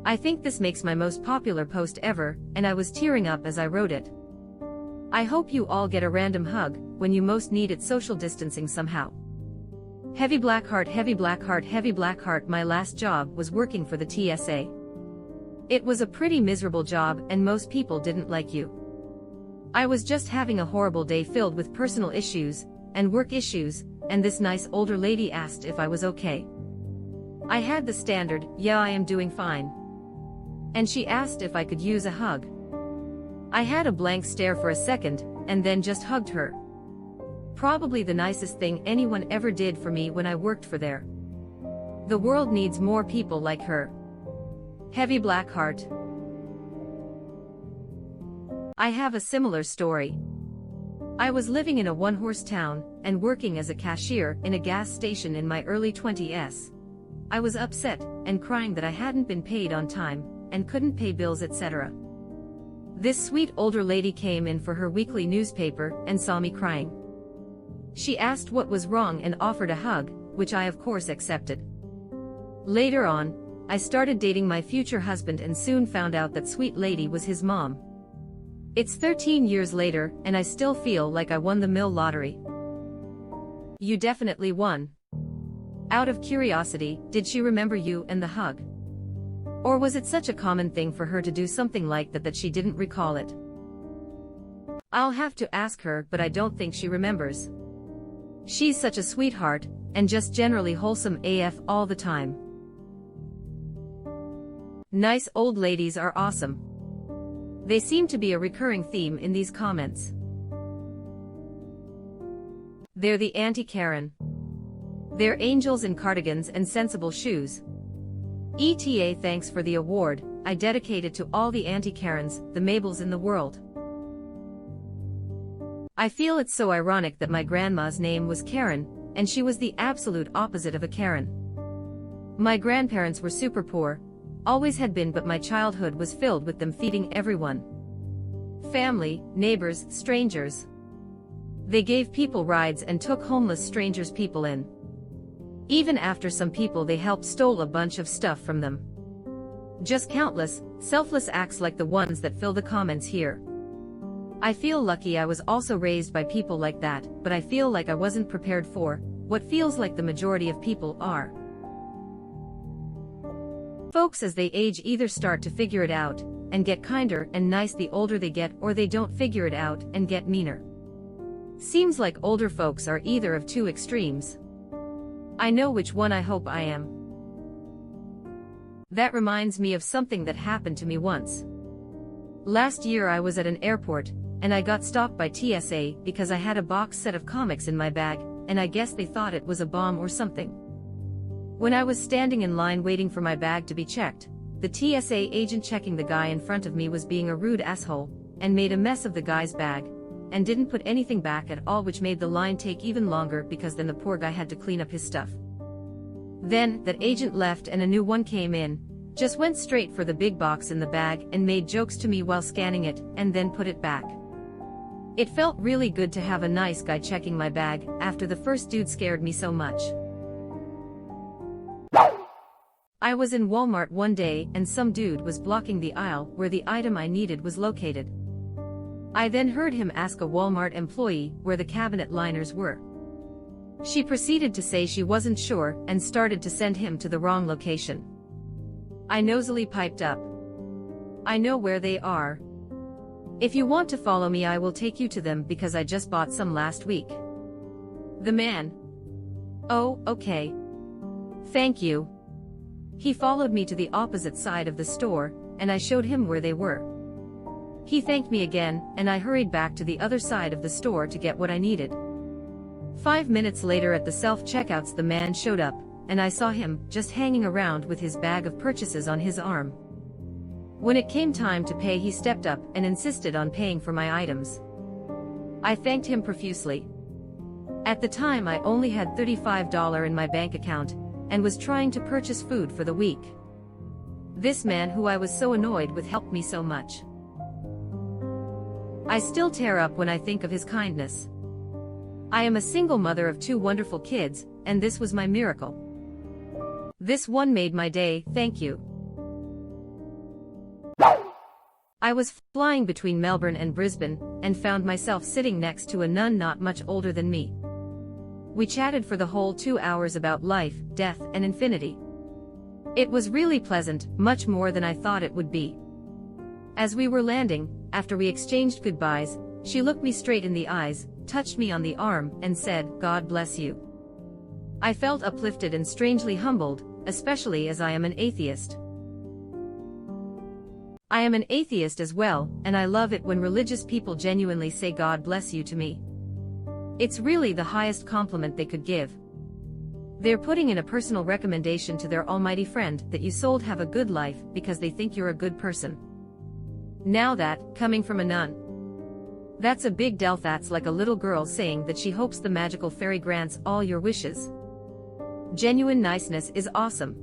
I think this makes my most popular post ever, and I was tearing up as I wrote it. I hope you all get a random hug when you most need it. Social distancing somehow. Heavy black heart, heavy black heart, heavy black heart. My last job was working for the TSA. It was a pretty miserable job and most people didn't like you. I was just having a horrible day filled with personal issues and work issues, and this nice older lady asked if I was okay. I had the standard, yeah, I am doing fine. And she asked if I could use a hug. I had a blank stare for a second, and then just hugged her. Probably the nicest thing anyone ever did for me when I worked for there. The world needs more people like her. Heavy black heart. I have a similar story. I was living in a one-horse town and working as a cashier in a gas station in my early 20s. I was upset and crying that I hadn't been paid on time and couldn't pay bills, etc. This sweet older lady came in for her weekly newspaper and saw me crying. She asked what was wrong and offered a hug, which I of course accepted. Later on, I started dating my future husband and soon found out that sweet lady was his mom. It's 13 years later and I still feel like I won the mill lottery. You definitely won. Out of curiosity, did she remember you and the hug? Or was it such a common thing for her to do something like that she didn't recall it? I'll have to ask her, but I don't think she remembers. She's such a sweetheart, and just generally wholesome AF all the time. Nice old ladies are awesome. They seem to be a recurring theme in these comments. They're the anti-Karen. They're angels in cardigans and sensible shoes. ETA, thanks for the award. I dedicate it to all the anti-Karens, the Mabels in the world. I feel it's so ironic that my grandma's name was Karen, and she was the absolute opposite of a Karen. My grandparents were super poor, always had been, but my childhood was filled with them feeding everyone. Family, neighbors, strangers. They gave people rides and took homeless strangers' people in. Even after some people they helped stole a bunch of stuff from them. Just countless, selfless acts like the ones that fill the comments here. I feel lucky I was also raised by people like that, but I feel like I wasn't prepared for what feels like the majority of people are. Folks as they age either start to figure it out and get kinder and nice the older they get, or they don't figure it out and get meaner. Seems like older folks are either of two extremes. I know which one I hope I am. That reminds me of something that happened to me once. Last year I was at an airport, and I got stopped by TSA because I had a box set of comics in my bag, and I guess they thought it was a bomb or something. When I was standing in line waiting for my bag to be checked, the TSA agent checking the guy in front of me was being a rude asshole, and made a mess of the guy's bag, and didn't put anything back at all, which made the line take even longer because then the poor guy had to clean up his stuff. Then, that agent left and a new one came in, just went straight for the big box in the bag and made jokes to me while scanning it, and then put it back. It felt really good to have a nice guy checking my bag after the first dude scared me so much. I was in Walmart one day and some dude was blocking the aisle where the item I needed was located. I then heard him ask a Walmart employee where the cabinet liners were. She proceeded to say she wasn't sure and started to send him to the wrong location. I nosily piped up, "I know where they are. If you want to follow me, I will take you to them because I just bought some last week." The man, "Oh, okay. Thank you." He followed me to the opposite side of the store, and I showed him where they were. He thanked me again, and I hurried back to the other side of the store to get what I needed. 5 minutes later at the self-checkouts the man showed up, and I saw him just hanging around with his bag of purchases on his arm. When it came time to pay, he stepped up and insisted on paying for my items. I thanked him profusely. At the time I only had $35 in my bank account, and was trying to purchase food for the week. This man who I was so annoyed with helped me so much. I still tear up when I think of his kindness. I am a single mother of 2 wonderful kids, and this was my miracle. This one made my day, thank you. I was flying between Melbourne and Brisbane, and found myself sitting next to a nun not much older than me. We chatted for the whole 2 hours about life, death, and infinity. It was really pleasant, much more than I thought it would be. As we were landing, after we exchanged goodbyes, she looked me straight in the eyes, touched me on the arm, and said, "God bless you." I felt uplifted and strangely humbled, especially as I am an atheist. I am an atheist as well, and I love it when religious people genuinely say God bless you to me. It's really the highest compliment they could give. They're putting in a personal recommendation to their almighty friend that you sold have a good life because they think you're a good person. Now that, coming from a nun, that's a big deal. That's like a little girl saying that she hopes the magical fairy grants all your wishes. Genuine niceness is awesome.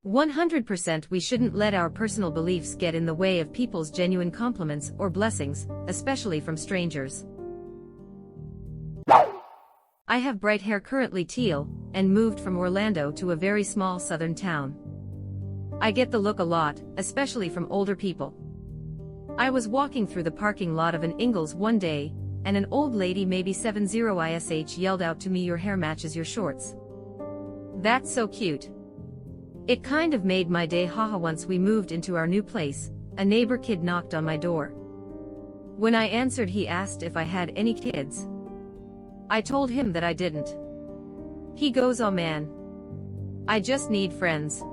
100% we shouldn't let our personal beliefs get in the way of people's genuine compliments or blessings, especially from strangers. I have bright hair, currently teal, and moved from Orlando to a very small southern town. I get the look a lot, especially from older people. I was walking through the parking lot of an Ingles one day, and an old lady maybe 70ish yelled out to me, "Your hair matches your shorts." That's so cute. It kind of made my day. Haha. Once we moved into our new place, a neighbor kid knocked on my door. When I answered, he asked if I had any kids. I told him that I didn't. He goes, "Oh man, I just need friends,"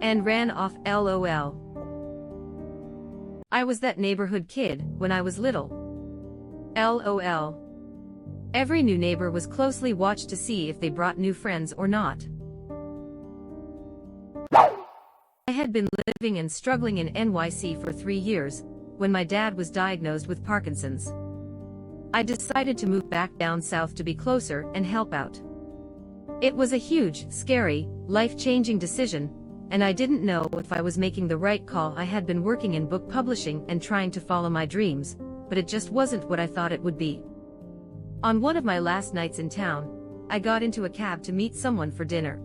and ran off. LOL. I was that neighborhood kid when I was little. LOL. Every new neighbor was closely watched to see if they brought new friends or not. I had been living and struggling in NYC for 3 years, when my dad was diagnosed with Parkinson's. I decided to move back down south to be closer and help out. It was a huge, scary, life-changing decision, and I didn't know if I was making the right call. I had been working in book publishing and trying to follow my dreams, but it just wasn't what I thought it would be. On one of my last nights in town, I got into a cab to meet someone for dinner.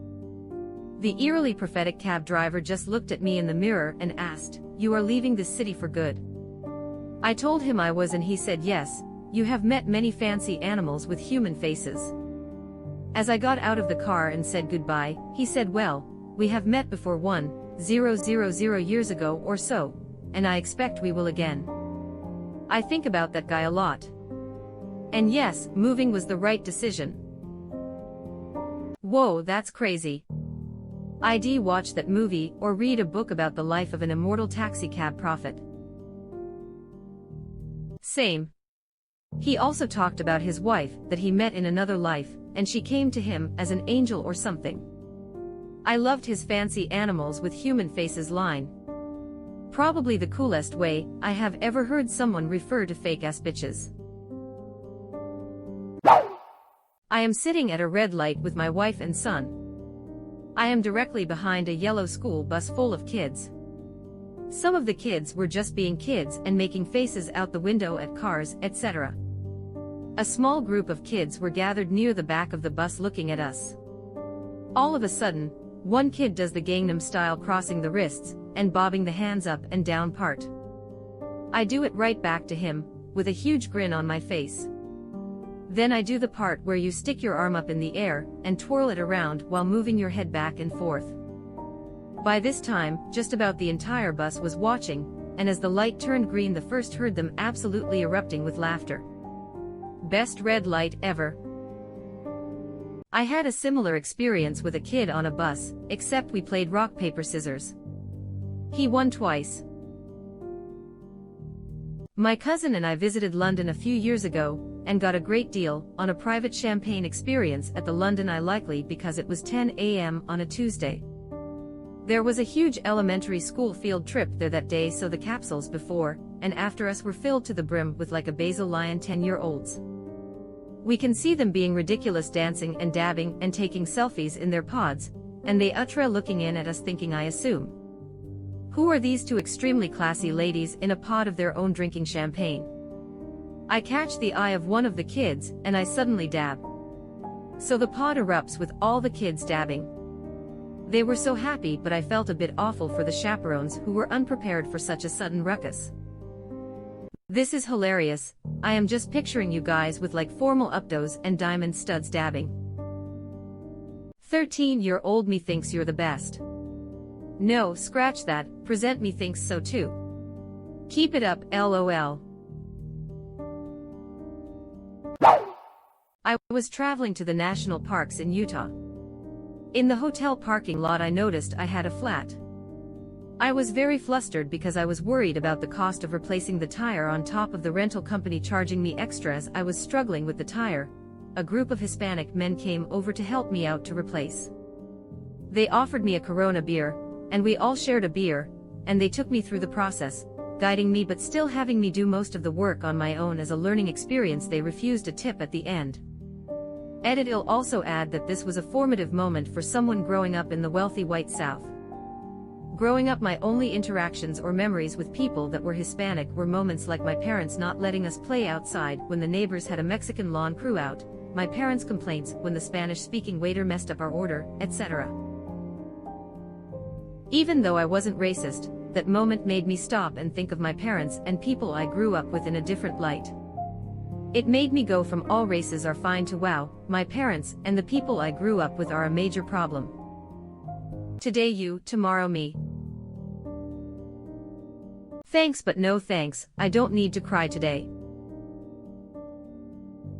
The eerily prophetic cab driver just looked at me in the mirror and asked, "You are leaving this city for good?" I told him I was, and he said, "Yes, you have met many fancy animals with human faces." As I got out of the car and said goodbye, he said, "Well, we have met before 1,000 years ago or so, and I expect we will again." I think about that guy a lot. And yes, moving was the right decision. Whoa, that's crazy. I'd watch that movie or read a book about the life of an immortal taxicab prophet. Same. He also talked about his wife that he met in another life, and she came to him as an angel or something. I loved his fancy animals with human faces line. Probably the coolest way I have ever heard someone refer to fake-ass bitches. I am sitting at a red light with my wife and son. I am directly behind a yellow school bus full of kids. Some of the kids were just being kids and making faces out the window at cars, etc. A small group of kids were gathered near the back of the bus looking at us. All of a sudden, one kid does the Gangnam Style, crossing the wrists and bobbing the hands up and down part. I do it right back to him, with a huge grin on my face. Then I do the part where you stick your arm up in the air and twirl it around while moving your head back and forth. By this time, just about the entire bus was watching, and as the light turned green, the first heard them absolutely erupting with laughter. Best red light ever. I had a similar experience with a kid on a bus, except we played rock, paper, scissors. He won twice. My cousin and I visited London a few years ago, and got a great deal on a private champagne experience at the London Eye, likely because it was 10 a.m. on a Tuesday. There was a huge elementary school field trip there that day, so the capsules before and after us were filled to the brim with like a Basel lion 10-year-olds. We can see them being ridiculous, dancing and dabbing and taking selfies in their pods, and they ultra looking in at us thinking, I assume, who are these two extremely classy ladies in a pod of their own drinking champagne? I catch the eye of one of the kids and I suddenly dab. So the pod erupts with all the kids dabbing. They were so happy, but I felt a bit awful for the chaperones who were unprepared for such a sudden ruckus. This is hilarious. I am just picturing you guys with like formal updos and diamond studs dabbing. 13-year-old me thinks you're the best. No, scratch that, present me thinks so too. Keep it up, LOL. I was traveling to the national parks in Utah. In the hotel parking lot I noticed I had a flat. I was very flustered because I was worried about the cost of replacing the tire, on top of the rental company charging me extra. As I was struggling with the tire, a group of Hispanic men came over to help me out to replace. They offered me a Corona beer, and we all shared a beer, and they took me through the process, guiding me but still having me do most of the work on my own as a learning experience. They refused a tip at the end. I'll also add that this was a formative moment for someone growing up in the wealthy white South. Growing up, my only interactions or memories with people that were Hispanic were moments like my parents not letting us play outside when the neighbors had a Mexican lawn crew out, my parents' complaints when the Spanish-speaking waiter messed up our order, etc. Even though I wasn't racist, that moment made me stop and think of my parents and people I grew up with in a different light. It made me go from all races are fine to wow, my parents and the people I grew up with are a major problem. Today you, tomorrow me. Thanks but no thanks, I don't need to cry today.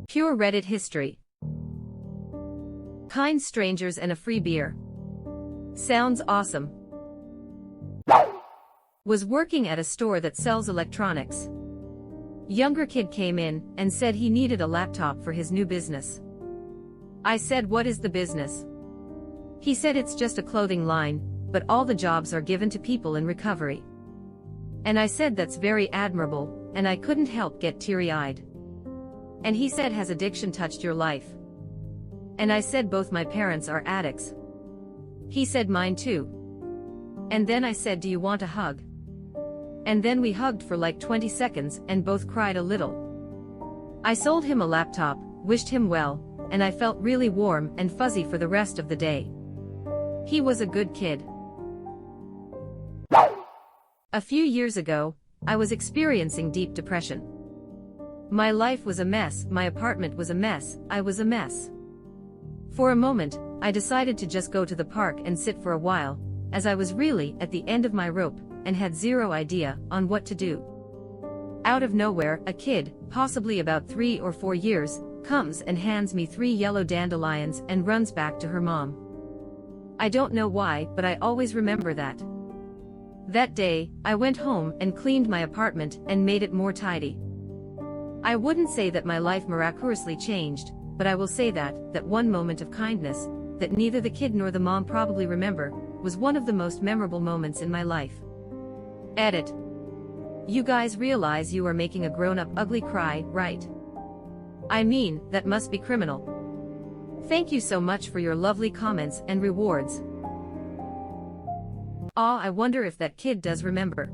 Pure Reddit history. Kind strangers and a free beer. Sounds awesome. Was working at a store that sells electronics. Younger kid came in and said he needed a laptop for his new business. I said, what is the business? He said it's just a clothing line, but all the jobs are given to people in recovery. And I said that's very admirable, and I couldn't help get teary-eyed. And he said, has addiction touched your life? And I said both my parents are addicts. He said mine too. And then I said, do you want a hug? And then we hugged for like 20 seconds and both cried a little. I sold him a laptop, wished him well, and I felt really warm and fuzzy for the rest of the day. He was a good kid. A few years ago, I was experiencing deep depression. My life was a mess, my apartment was a mess, I was a mess. For a moment, I decided to just go to the park and sit for a while, as I was really at the end of my rope, and had zero idea on what to do. Out of nowhere, a kid, possibly about 3 or 4 years, comes and hands me 3 yellow dandelions and runs back to her mom. I don't know why, but I always remember that. That day, I went home and cleaned my apartment and made it more tidy. I wouldn't say that my life miraculously changed, but I will say that one moment of kindness, that neither the kid nor the mom probably remember, was one of the most memorable moments in my life. Edit. You guys realize you are making a grown-up ugly cry, right? I mean, that must be criminal. Thank you so much for your lovely comments and rewards. I wonder if that kid does remember.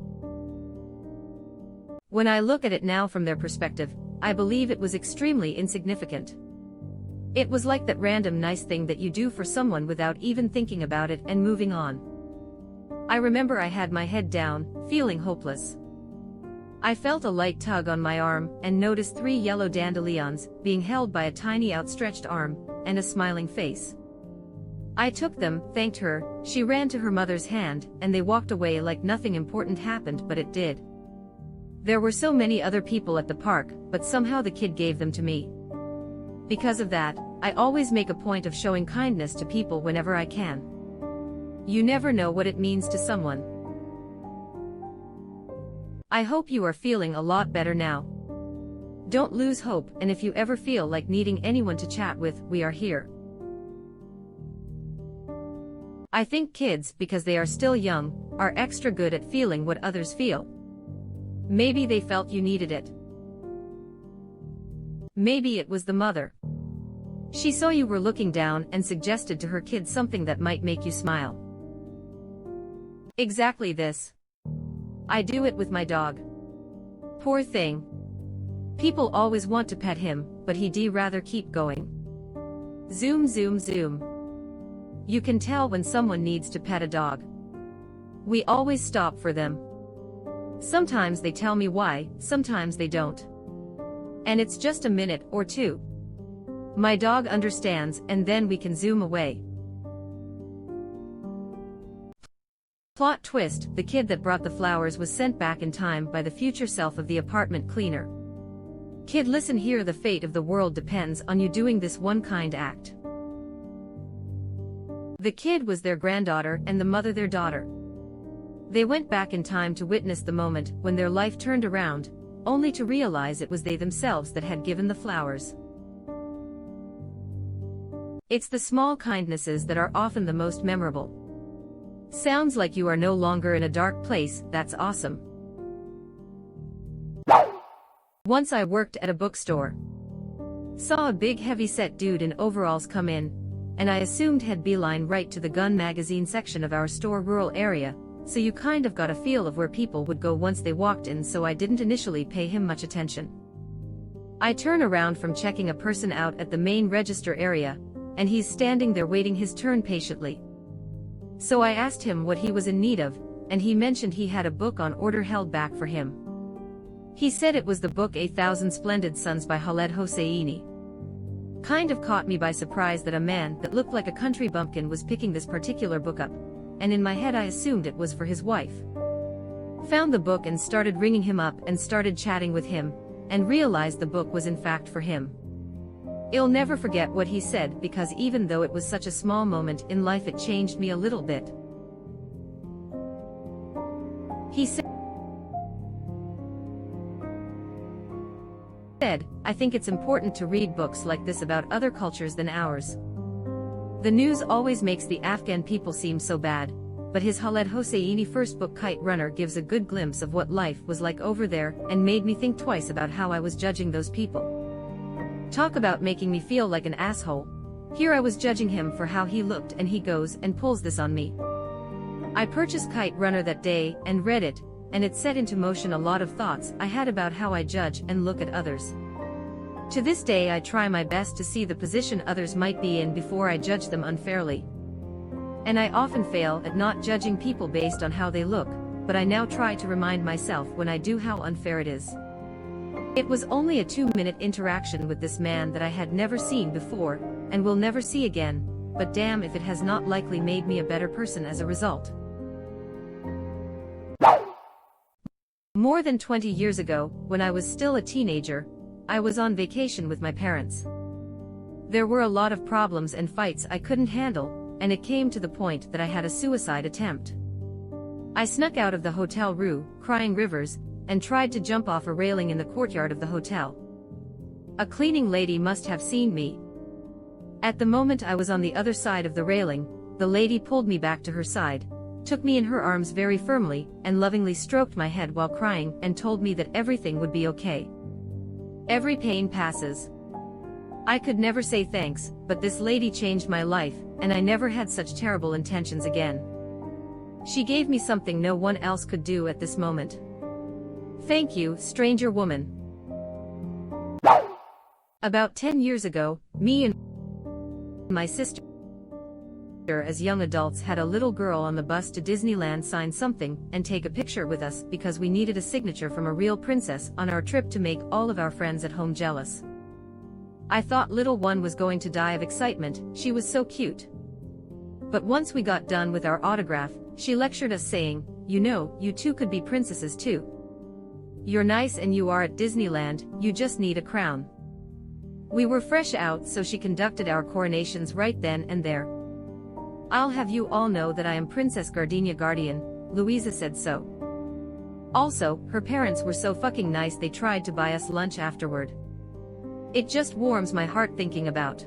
When I look at it now from their perspective, I believe it was extremely insignificant. It was like that random nice thing that you do for someone without even thinking about it and moving on. I remember I had my head down, feeling hopeless. I felt a light tug on my arm and noticed 3 yellow dandelions being held by a tiny outstretched arm and a smiling face. I took them, thanked her, she ran to her mother's hand, and they walked away like nothing important happened, but it did. There were so many other people at the park, but somehow the kid gave them to me. Because of that, I always make a point of showing kindness to people whenever I can. You never know what it means to someone. I hope you are feeling a lot better now. Don't lose hope, and if you ever feel like needing anyone to chat with, we are here. I think kids, because they are still young, are extra good at feeling what others feel. Maybe they felt you needed it. Maybe it was the mother. She saw you were looking down and suggested to her kid something that might make you smile. Exactly this. I do it with my dog. Poor thing. People always want to pet him, but he'd rather keep going. Zoom zoom zoom. You can tell when someone needs to pet a dog. We always stop for them. Sometimes they tell me why, sometimes they don't. And it's just a minute or 2. My dog understands, and then we can zoom away. Plot twist, the kid that brought the flowers was sent back in time by the future self of the apartment cleaner. Kid, listen here, the fate of the world depends on you doing this one kind act. The kid was their granddaughter and the mother their daughter. They went back in time to witness the moment when their life turned around, only to realize it was they themselves that had given the flowers. It's the small kindnesses that are often the most memorable. Sounds like you are no longer in a dark place, that's awesome. Once I worked at a bookstore. Saw a big heavy-set dude in overalls come in, and I assumed he'd beeline right to the gun magazine section of our store, rural area, so you kind of got a feel of where people would go once they walked in, so I didn't initially pay him much attention. I turn around from checking a person out at the main register area, and he's standing there waiting his turn patiently. So I asked him what he was in need of, and he mentioned he had a book on order held back for him. He said it was the book 1,000 Splendid Suns by Khaled Hosseini. Kind of caught me by surprise that a man that looked like a country bumpkin was picking this particular book up, and in my head I assumed it was for his wife. Found the book and started ringing him up and started chatting with him, and realized the book was in fact for him. I'll never forget what he said because even though it was such a small moment in life it changed me a little bit. He said, "I think it's important to read books like this about other cultures than ours. The news always makes the Afghan people seem so bad, but his Khaled Hosseini first book Kite Runner gives a good glimpse of what life was like over there and made me think twice about how I was judging those people. Talk about making me feel like an asshole. Here I was judging him for how he looked and he goes and pulls this on me." I purchased Kite Runner that day and read it, and it set into motion a lot of thoughts I had about how I judge and look at others. To this day I try my best to see the position others might be in before I judge them unfairly. And I often fail at not judging people based on how they look, but I now try to remind myself when I do how unfair it is. It was only a 2-minute interaction with this man that I had never seen before, and will never see again, but damn if it has not likely made me a better person as a result. More than 20 years ago, when I was still a teenager, I was on vacation with my parents. There were a lot of problems and fights I couldn't handle, and it came to the point that I had a suicide attempt. I snuck out of the hotel room, crying rivers, and tried to jump off a railing in the courtyard of the hotel. A cleaning lady must have seen me. At the moment I was on the other side of the railing, the lady pulled me back to her side, took me in her arms very firmly, and lovingly stroked my head while crying and told me that everything would be okay. Every pain passes. I could never say thanks, but this lady changed my life, and I never had such terrible intentions again. She gave me something no one else could do at this moment. Thank you, stranger woman. About 10 years ago, me and my sister as young adults had a little girl on the bus to Disneyland sign something and take a picture with us because we needed a signature from a real princess on our trip to make all of our friends at home jealous. I thought little one was going to die of excitement, she was so cute. But once we got done with our autograph, she lectured us saying, "You know, you two could be princesses too. You're nice and you are at Disneyland, you just need a crown." We were fresh out, so she conducted our coronations right then and there. "I'll have you all know that I am Princess Gardenia Guardian," Louisa said so. Also, her parents were so fucking nice they tried to buy us lunch afterward. It just warms my heart thinking about.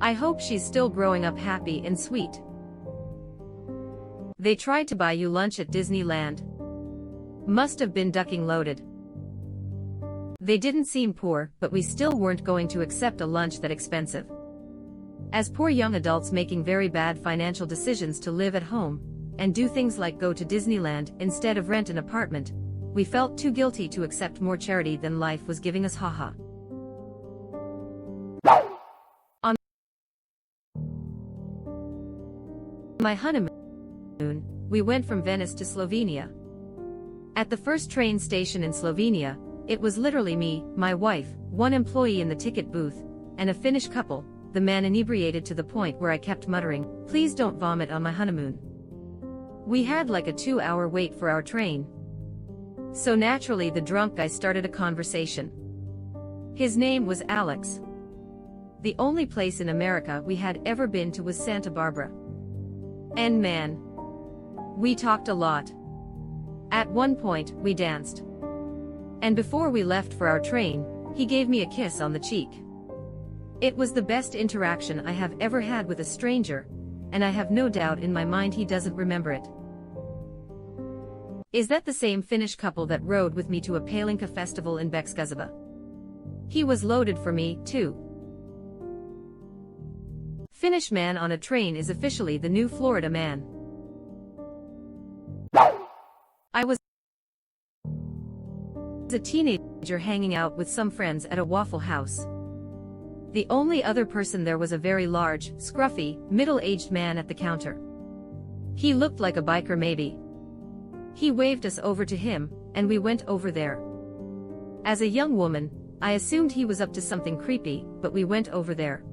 I hope she's still growing up happy and sweet. They tried to buy you lunch at Disneyland. Must have been ducking loaded. They didn't seem poor, but we still weren't going to accept a lunch that expensive. As poor young adults making very bad financial decisions to live at home, and do things like go to Disneyland instead of rent an apartment, we felt too guilty to accept more charity than life was giving us, haha. On my honeymoon, we went from Venice to Slovenia. At the first train station in Slovenia, it was literally me, my wife, one employee in the ticket booth, and a Finnish couple, the man inebriated to the point where I kept muttering, "Please don't vomit on my honeymoon." We had like a 2-hour wait for our train. So naturally the drunk guy started a conversation. His name was Alex. The only place in America we had ever been to was Santa Barbara. And man, we talked a lot. At one point, we danced. And before we left for our train, he gave me a kiss on the cheek. It was the best interaction I have ever had with a stranger, and I have no doubt in my mind he doesn't remember it. Is that the same Finnish couple that rode with me to a Palinka festival in Bexkazaba? He was loaded for me, too. Finnish man on a train is officially the new Florida man. I was a teenager hanging out with some friends at a Waffle House. The only other person there was a very large, scruffy, middle-aged man at the counter. He looked like a biker maybe. He waved us over to him, and we went over there. As a young woman, I assumed he was up to something creepy, but we went over there.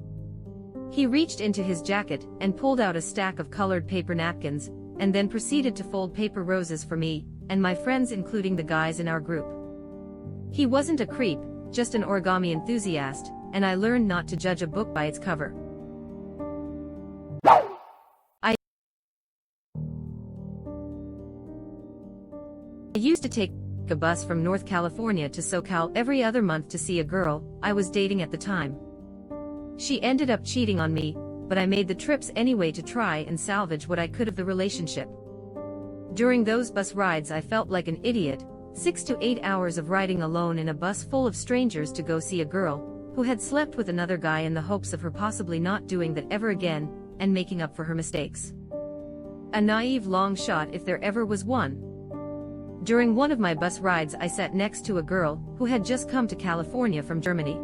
He reached into his jacket and pulled out a stack of colored paper napkins, and then proceeded to fold paper roses for me and my friends, including the guys in our group. He wasn't a creep, just an origami enthusiast, and I learned not to judge a book by its cover. I used to take a bus from North California to SoCal every other month to see a girl I was dating at the time. She ended up cheating on me, but I made the trips anyway to try and salvage what I could of the relationship. During those bus rides I felt like an idiot, 6 to 8 hours of riding alone in a bus full of strangers to go see a girl who had slept with another guy in the hopes of her possibly not doing that ever again and making up for her mistakes. A naive long shot if there ever was one. During one of my bus rides I sat next to a girl who had just come to California from Germany.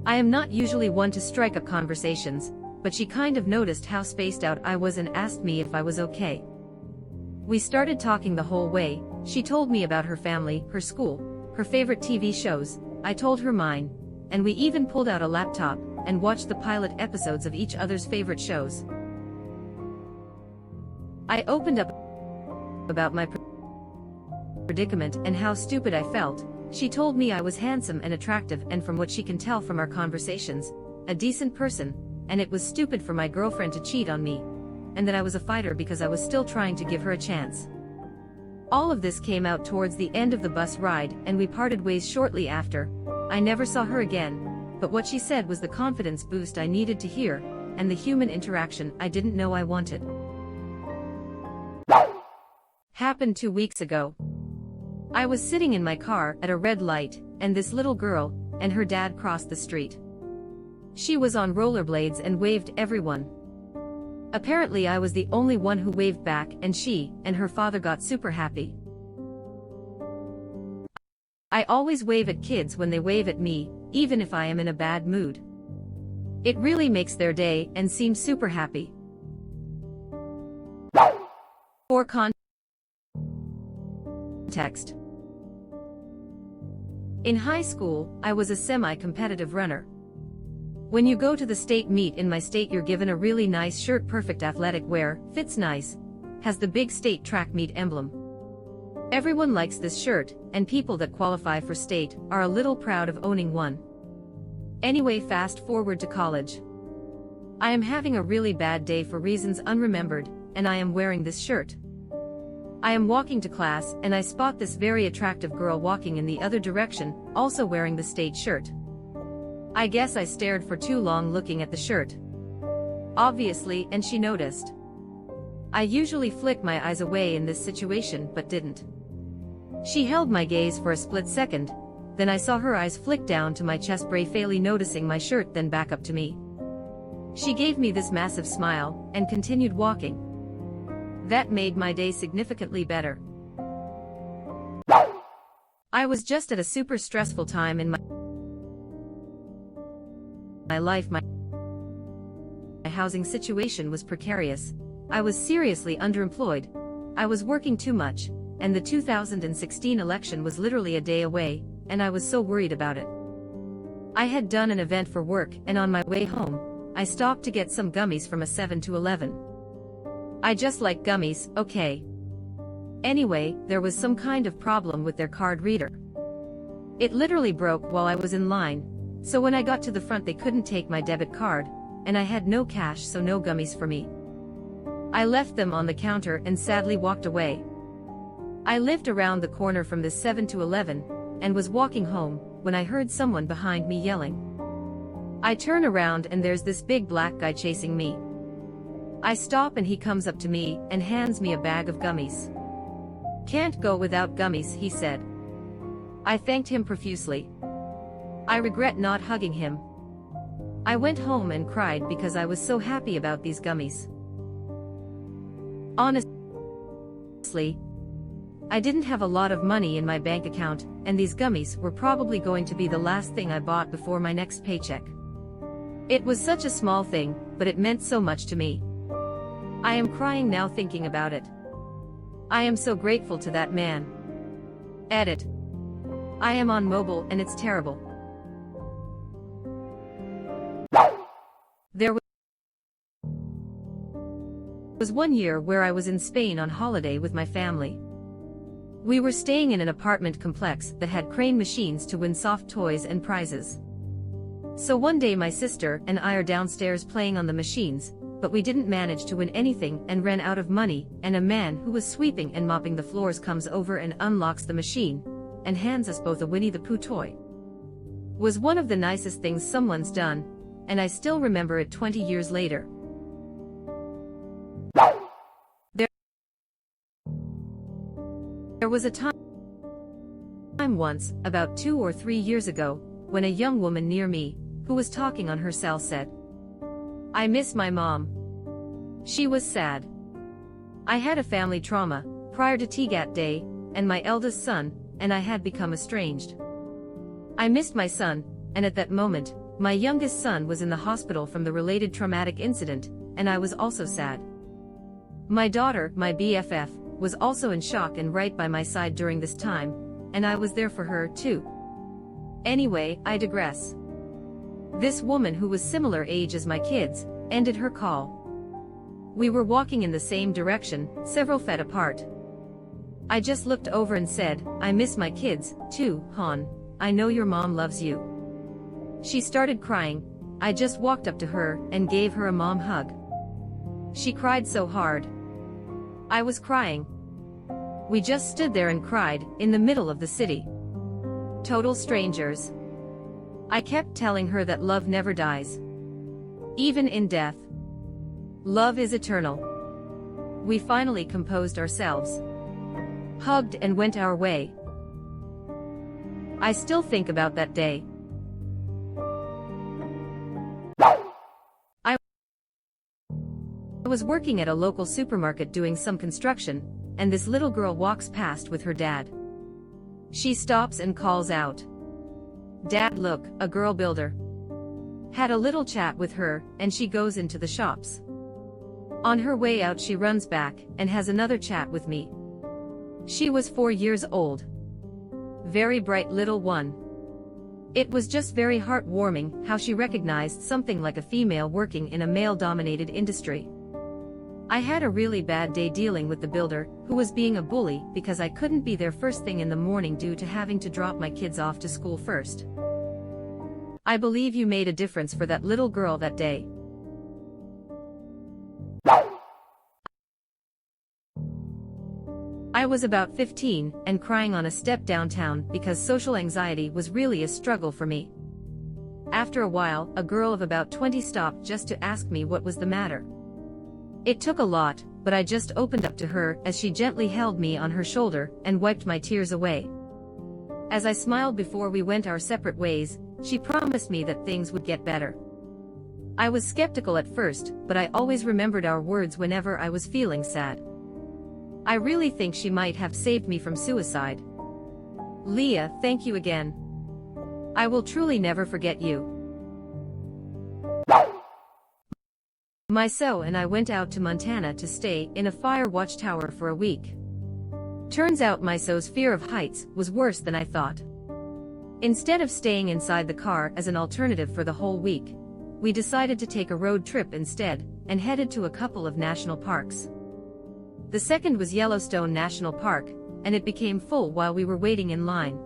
I am not usually one to strike up conversations, but she kind of noticed how spaced out I was and asked me if I was okay. We started talking the whole way. She told me about her family, her school, her favorite TV shows, I told her mine, and we even pulled out a laptop and watched the pilot episodes of each other's favorite shows. I opened up about my predicament and how stupid I felt. She told me I was handsome and attractive and, from what she can tell from our conversations, a decent person, and it was stupid for my girlfriend to cheat on me, and that I was a fighter because I was still trying to give her a chance. All of this came out towards the end of the bus ride, and we parted ways shortly after. I never saw her again, but what she said was the confidence boost I needed to hear, and the human interaction I didn't know I wanted. Happened 2 weeks ago. I was sitting in my car at a red light, and this little girl and her dad crossed the street. She was on rollerblades and waved everyone. Apparently I was the only one who waved back, and she and her father got super happy. I always wave at kids when they wave at me, even if I am in a bad mood. It really makes their day and seems super happy. For context. In high school, I was a semi-competitive runner. When you go to the state meet in my state, you're given a really nice shirt, perfect athletic wear, fits nice, has the big state track meet emblem. Everyone likes this shirt, and people that qualify for state are a little proud of owning one. Anyway, fast forward to college. I am having a really bad day for reasons unremembered, and I am wearing this shirt. I am walking to class, and I spot this very attractive girl walking in the other direction, also wearing the state shirt. I guess I stared for too long looking at the shirt. Obviously, and she noticed. I usually flick my eyes away in this situation, but didn't. She held my gaze for a split second, then I saw her eyes flick down to my chest, briefly noticing my shirt, then back up to me. She gave me this massive smile, and continued walking. That made my day significantly better. I was just at a super stressful time in my life. My housing situation was precarious. I was seriously underemployed. I was working too much, and the 2016 election was literally a day away, and I was so worried about it. I had done an event for work, and on my way home, I stopped to get some gummies from a 7-Eleven. I just like gummies, okay. Anyway, there was some kind of problem with their card reader. It literally broke while I was in line, so when I got to the front they couldn't take my debit card, and I had no cash, so no gummies for me. I left them on the counter and sadly walked away. I lived around the corner from this 7-Eleven, and was walking home, when I heard someone behind me yelling. I turn around and there's this big black guy chasing me. I stop and he comes up to me and hands me a bag of gummies. "Can't go without gummies," he said. I thanked him profusely. I regret not hugging him. I went home and cried because I was so happy about these gummies. Honestly, I didn't have a lot of money in my bank account, and these gummies were probably going to be the last thing I bought before my next paycheck. It was such a small thing, but it meant so much to me. I am crying now thinking about it. I am so grateful to that man. Edit. I am on mobile and it's terrible. There was one year where I was in Spain on holiday with my family. We were staying in an apartment complex that had crane machines to win soft toys and prizes. So one day my sister and I are downstairs playing on the machines, but we didn't manage to win anything and ran out of money, and a man who was sweeping and mopping the floors comes over and unlocks the machine, and hands us both a Winnie the Pooh toy. Was one of the nicest things someone's done, and I still remember it 20 years later. There was a time once, about 2 or 3 years ago, when a young woman near me, who was talking on her cell said, "I miss my mom." She was sad. I had a family trauma, prior to TGAT Day, and my eldest son, and I had become estranged. I missed my son, and at that moment, my youngest son was in the hospital from the related traumatic incident, and I was also sad. My daughter, my BFF, was also in shock and right by my side during this time, and I was there for her too. Anyway, I digress. This woman, who was similar age as my kids, ended her call. We were walking in the same direction, several feet apart. I just looked over and said, "I miss my kids, too, hon. I know your mom loves you." She started crying. I just walked up to her and gave her a mom hug. She cried so hard. I was crying. We just stood there and cried, in the middle of the city. Total strangers. I kept telling her that love never dies. Even in death. Love is eternal. We finally composed ourselves, hugged and went our way. I still think about that day. I was working at a local supermarket doing some construction, and this little girl walks past with her dad. She stops and calls out, "Dad, look, a girl builder." Had a little chat with her, and she goes into the shops. On her way out she runs back, and has another chat with me. She was 4 years old. Very bright little one. It was just very heartwarming how she recognized something like a female working in a male-dominated industry. I had a really bad day dealing with the builder, who was being a bully because I couldn't be there first thing in the morning due to having to drop my kids off to school first. I believe you made a difference for that little girl that day. I was about 15 and crying on a step downtown because social anxiety was really a struggle for me. After a while, a girl of about 20 stopped just to ask me what was the matter. It took a lot, but I just opened up to her as she gently held me on her shoulder and wiped my tears away. As I smiled before we went our separate ways, she promised me that things would get better. I was skeptical at first, but I always remembered our words whenever I was feeling sad. I really think she might have saved me from suicide. Leah, thank you again. I will truly never forget you. Myso and I went out to Montana to stay in a fire watchtower for a week. Turns out Myso's fear of heights was worse than I thought. Instead of staying inside the car as an alternative for the whole week, we decided to take a road trip instead, and headed to a couple of national parks. The second was Yellowstone National Park, and it became full while we were waiting in line.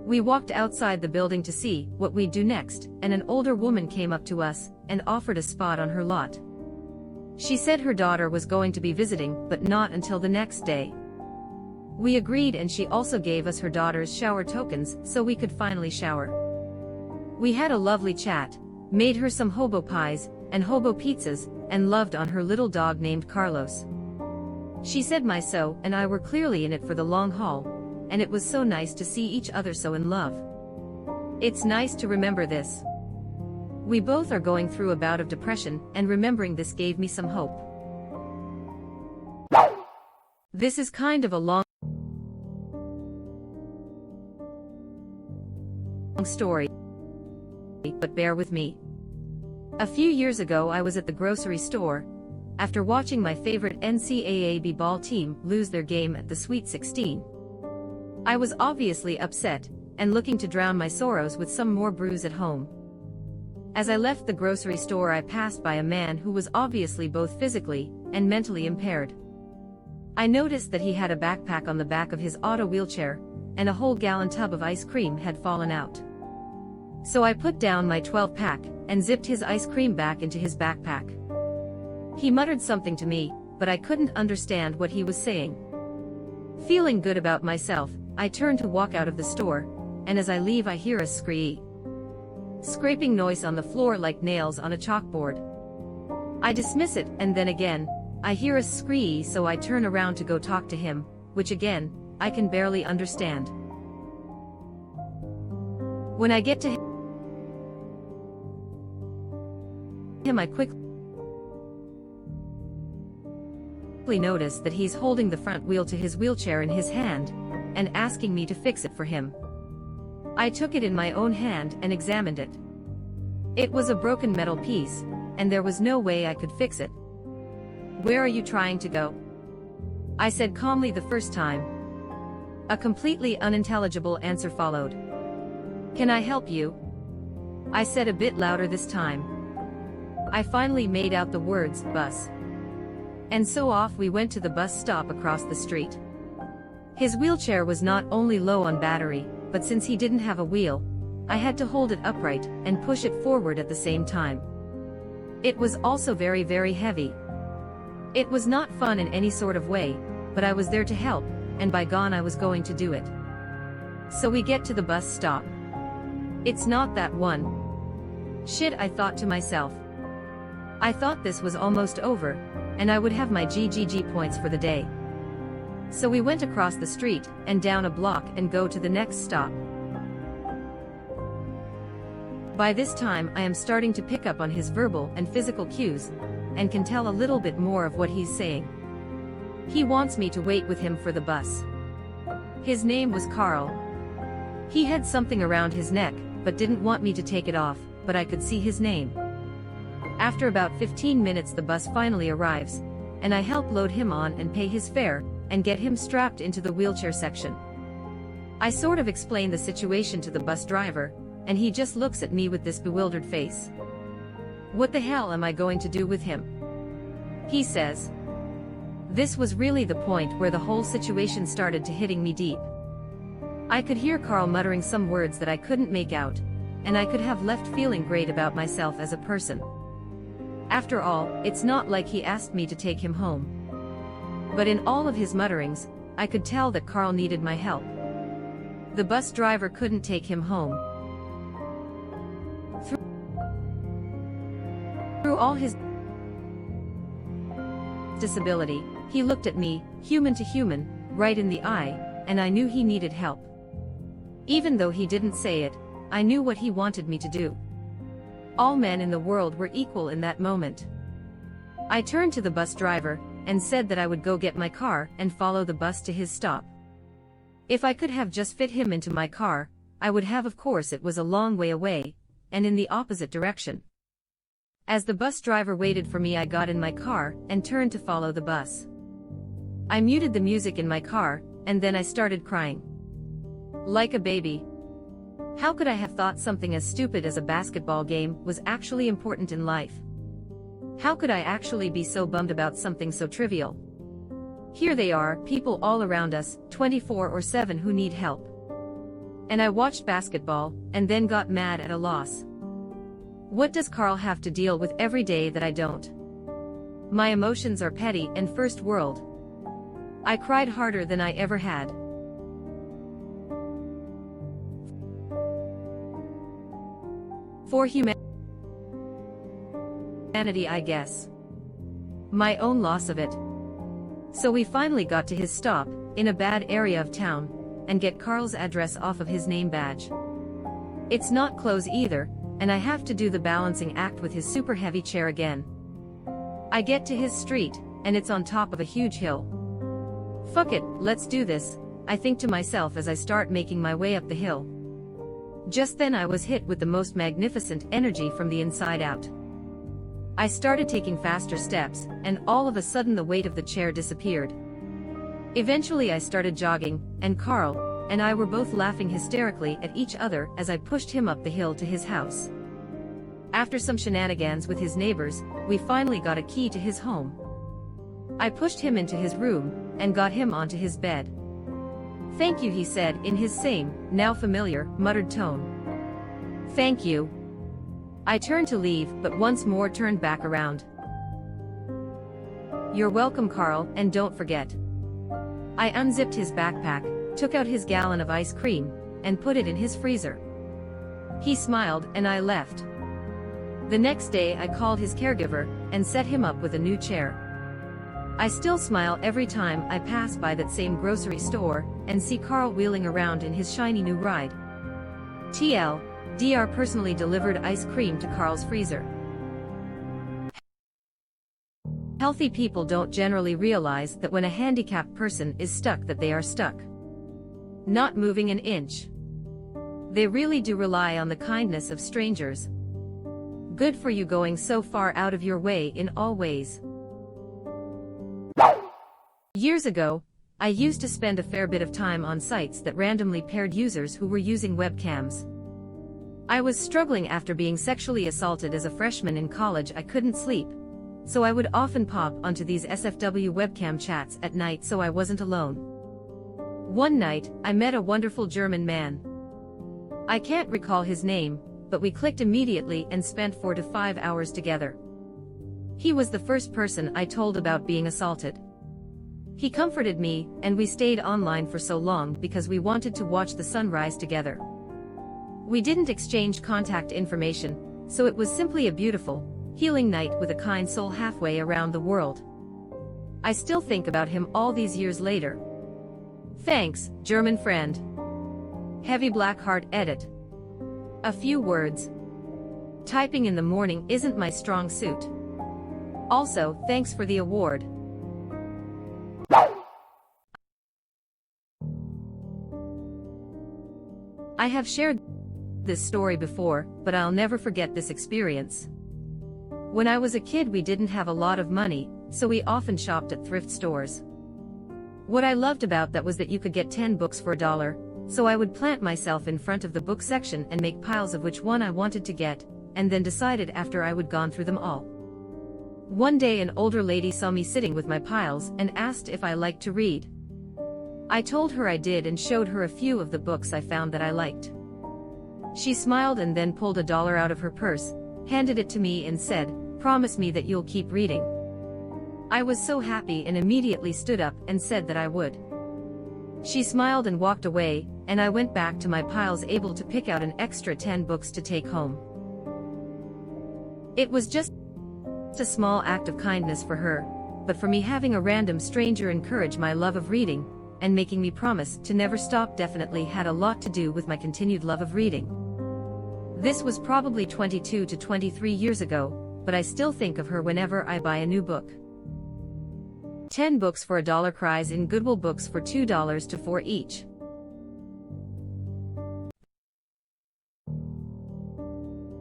We walked outside the building to see what we'd do next, and an older woman came up to us and offered a spot on her lot. She said her daughter was going to be visiting, but not until the next day. We agreed, and she also gave us her daughter's shower tokens so we could finally shower. We had a lovely chat, made her some hobo pies and hobo pizzas, and loved on her little dog named Carlos. She said Myso and I were clearly in it for the long haul, and it was so nice to see each other so in love. It's nice to remember this. We both are going through a bout of depression, and remembering this gave me some hope. This is kind of a long story, but bear with me. A few years ago I was at the grocery store, after watching my favorite NCAA b-ball team lose their game at the Sweet 16. I was obviously upset, and looking to drown my sorrows with some more brews at home. As I left the grocery store, I passed by a man who was obviously both physically and mentally impaired. I noticed that he had a backpack on the back of his auto wheelchair, and a whole gallon tub of ice cream had fallen out. So I put down my 12-pack and zipped his ice cream back into his backpack. He muttered something to me, but I couldn't understand what he was saying. Feeling good about myself, I turned to walk out of the store, and as I leave I hear a scraping noise on the floor like nails on a chalkboard. I dismiss it, and then again, I hear a scree, so I turn around to go talk to him, which again, I can barely understand. When I get to him, I quickly notice that he's holding the front wheel to his wheelchair in his hand, and asking me to fix it for him. I took it in my own hand and examined it. It was a broken metal piece, and there was no way I could fix it. "Where are you trying to go?" I said calmly the first time. A completely unintelligible answer followed. "Can I help you?" I said a bit louder this time. I finally made out the words, "bus." And so off we went to the bus stop across the street. His wheelchair was not only low on battery, but since he didn't have a wheel, I had to hold it upright and push it forward at the same time. It was also very, very heavy. It was not fun in any sort of way, but I was there to help, and by God I was going to do it. So we get to the bus stop. It's not that one. Shit, I thought to myself. I thought this was almost over, and I would have my GGG points for the day. So we went across the street, and down a block, and go to the next stop. By this time I am starting to pick up on his verbal and physical cues, and can tell a little bit more of what he's saying. He wants me to wait with him for the bus. His name was Carl. He had something around his neck, but didn't want me to take it off, but I could see his name. After about 15 minutes the bus finally arrives, and I help load him on and pay his fare, and get him strapped into the wheelchair section. I sort of explain the situation to the bus driver, and he just looks at me with this bewildered face. What the hell am I going to do with him? He says. This was really the point where the whole situation started to hitting me deep. I could hear Carl muttering some words that I couldn't make out, and I could have left feeling great about myself as a person. After all, it's not like he asked me to take him home. But in all of his mutterings, I could tell that Carl needed my help. The bus driver couldn't take him home. Through all his disability, he looked at me, human to human, right in the eye, and I knew he needed help. Even though he didn't say it, I knew what he wanted me to do. All men in the world were equal in that moment. I turned to the bus driver, and said that I would go get my car and follow the bus to his stop. If I could have just fit him into my car, I would have. Of course it was a long way away, and in the opposite direction. As the bus driver waited for me I got in my car and turned to follow the bus. I muted the music in my car, and then I started crying. Like a baby. How could I have thought something as stupid as a basketball game was actually important in life? How could I actually be so bummed about something so trivial? Here they are, people all around us, 24/7 who need help. And I watched basketball, and then got mad at a loss. What does Carl have to deal with every day that I don't? My emotions are petty and first world. I cried harder than I ever had. For humanity, I guess. My own loss of it. So we finally got to his stop, in a bad area of town, and get Carl's address off of his name badge. It's not close either, and I have to do the balancing act with his super heavy chair again. I get to his street, and it's on top of a huge hill. Fuck it, let's do this, I think to myself as I start making my way up the hill. Just then I was hit with the most magnificent energy from the inside out. I started taking faster steps, and all of a sudden the weight of the chair disappeared. Eventually I started jogging, and Carl, and I were both laughing hysterically at each other as I pushed him up the hill to his house. After some shenanigans with his neighbors, we finally got a key to his home. I pushed him into his room, and got him onto his bed. "Thank you," he said in his same, now familiar, muttered tone. "Thank you." I turned to leave, but once more turned back around. "You're welcome, Carl, and don't forget." I unzipped his backpack, took out his gallon of ice cream, and put it in his freezer. He smiled, and I left. The next day I called his caregiver, and set him up with a new chair. I still smile every time I pass by that same grocery store, and see Carl wheeling around in his shiny new ride. Dr. personally delivered ice cream to Carl's freezer. Healthy people don't generally realize that when a handicapped person is stuck that they are stuck. Not moving an inch. They really do rely on the kindness of strangers. Good for you going so far out of your way in all ways. Years ago, I used to spend a fair bit of time on sites that randomly paired users who were using webcams. I was struggling after being sexually assaulted as a freshman in college. I couldn't sleep, so I would often pop onto these SFW webcam chats at night so I wasn't alone. One night, I met a wonderful German man. I can't recall his name, but we clicked immediately and spent 4 to 5 hours together. He was the first person I told about being assaulted. He comforted me, and we stayed online for so long because we wanted to watch the sunrise together. We didn't exchange contact information, so it was simply a beautiful, healing night with a kind soul halfway around the world. I still think about him all these years later. Thanks, German friend. Heavy black heart edit. A few words. Typing in the morning isn't my strong suit. Also, thanks for the award. I have shared this story before, but I'll never forget this experience. When I was a kid, we didn't have a lot of money, so we often shopped at thrift stores. What I loved about that was that you could get 10 books for $1, so I would plant myself in front of the book section and make piles of which one I wanted to get, and then decided after I would gone through them all. One day an older lady saw me sitting with my piles and asked if I liked to read. I told her I did and showed her a few of the books I found that I liked. She smiled and then pulled $1 out of her purse, handed it to me and said, "Promise me that you'll keep reading." I was so happy and immediately stood up and said that I would. She smiled and walked away, and I went back to my piles able to pick out an extra 10 books to take home. It was just a small act of kindness for her, but for me, having a random stranger encourage my love of reading, and making me promise to never stop definitely had a lot to do with my continued love of reading. This was probably 22 to 23 years ago, but I still think of her whenever I buy a new book. 10 books for $1 cries in Goodwill, books for $2 to $4 each.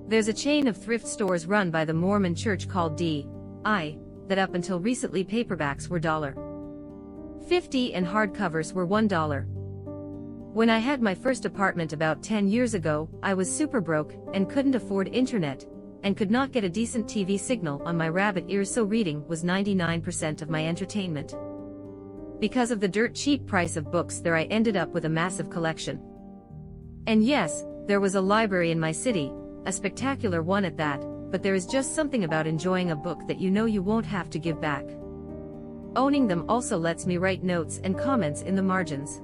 There's a chain of thrift stores run by the Mormon Church called D.I. that up until recently paperbacks were $1.50 and hardcovers were $1. When I had my first apartment about 10 years ago, I was super broke and couldn't afford internet, and could not get a decent TV signal on my rabbit ears, so reading was 99% of my entertainment. Because of the dirt cheap price of books there, I ended up with a massive collection. And yes, there was a library in my city, a spectacular one at that, but there is just something about enjoying a book that you know you won't have to give back. Owning them also lets me write notes and comments in the margins.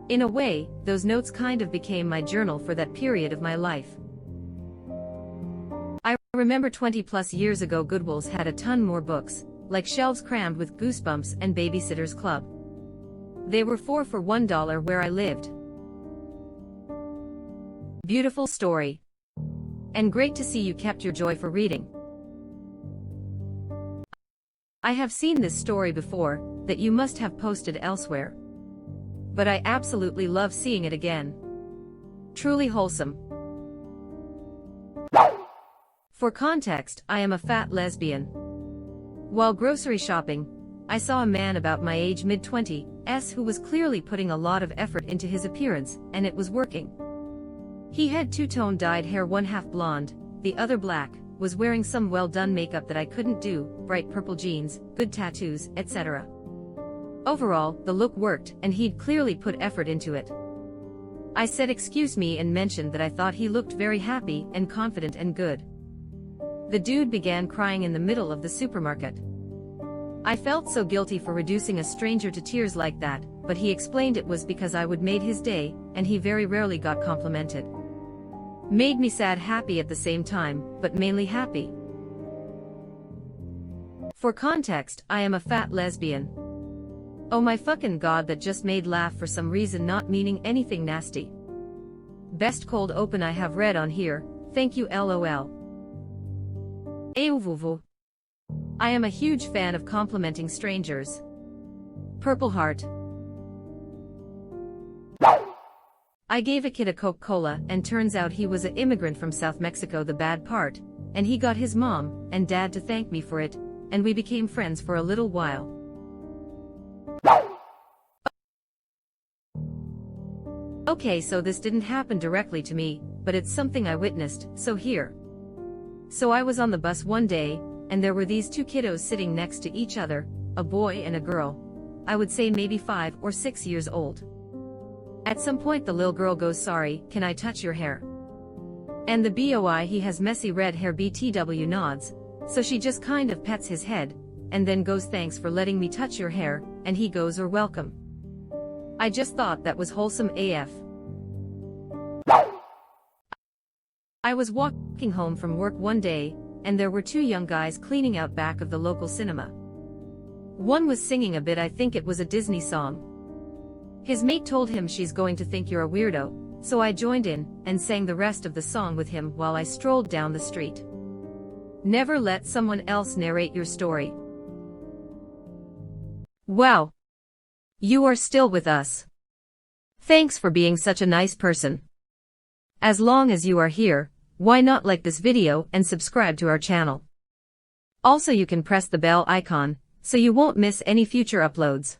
In a way, those notes kind of became my journal for that period of my life. I remember 20 plus years ago Goodwill's had a ton more books, like shelves crammed with Goosebumps and Babysitter's Club. They were 4 for $1 where I lived. Beautiful story. And great to see you kept your joy for reading. I have seen this story before, that you must have posted elsewhere. But I absolutely love seeing it again. Truly wholesome. For context, I am a fat lesbian. While grocery shopping, I saw a man about my age mid-20s who was clearly putting a lot of effort into his appearance, and it was working. He had two-tone dyed hair, one half blonde, the other black, was wearing some well-done makeup that I couldn't do, bright purple jeans, good tattoos, etc. Overall, the look worked, and he'd clearly put effort into it. I said excuse me and mentioned that I thought he looked very happy and confident and good. The dude began crying in the middle of the supermarket. I felt so guilty for reducing a stranger to tears like that, but he explained it was because I would made his day, and he very rarely got complimented. Made me sad happy at the same time, but mainly happy. For context, I am a fat lesbian. Oh my fucking god, that just made laugh for some reason, not meaning anything nasty. Best cold open I have read on here, thank you lol. Euvuvu. I am a huge fan of complimenting strangers. Purple heart. I gave a kid a Coca-Cola and turns out he was an immigrant from South Mexico, the bad part, and he got his mom and dad to thank me for it, and we became friends for a little while. Okay, so this didn't happen directly to me, but it's something I witnessed, so here. So I was on the bus one day, and there were these two kiddos sitting next to each other, a boy and a girl. I would say maybe 5 or 6 years old. At some point the little girl goes, "Sorry, can I touch your hair?" And the boy, he has messy red hair, BTW nods, so she just kind of pets his head, and then goes, "Thanks for letting me touch your hair," and he goes, "You're welcome." I just thought that was wholesome AF. I was walking home from work one day, and there were two young guys cleaning out back of the local cinema. One was singing a bit, I think it was a Disney song. His mate told him, "She's going to think you're a weirdo," so I joined in, and sang the rest of the song with him while I strolled down the street. Never let someone else narrate your story. Wow. You are still with us. Thanks for being such a nice person. As long as you are here, why not like this video and subscribe to our channel? Also, you can press the bell icon, so you won't miss any future uploads.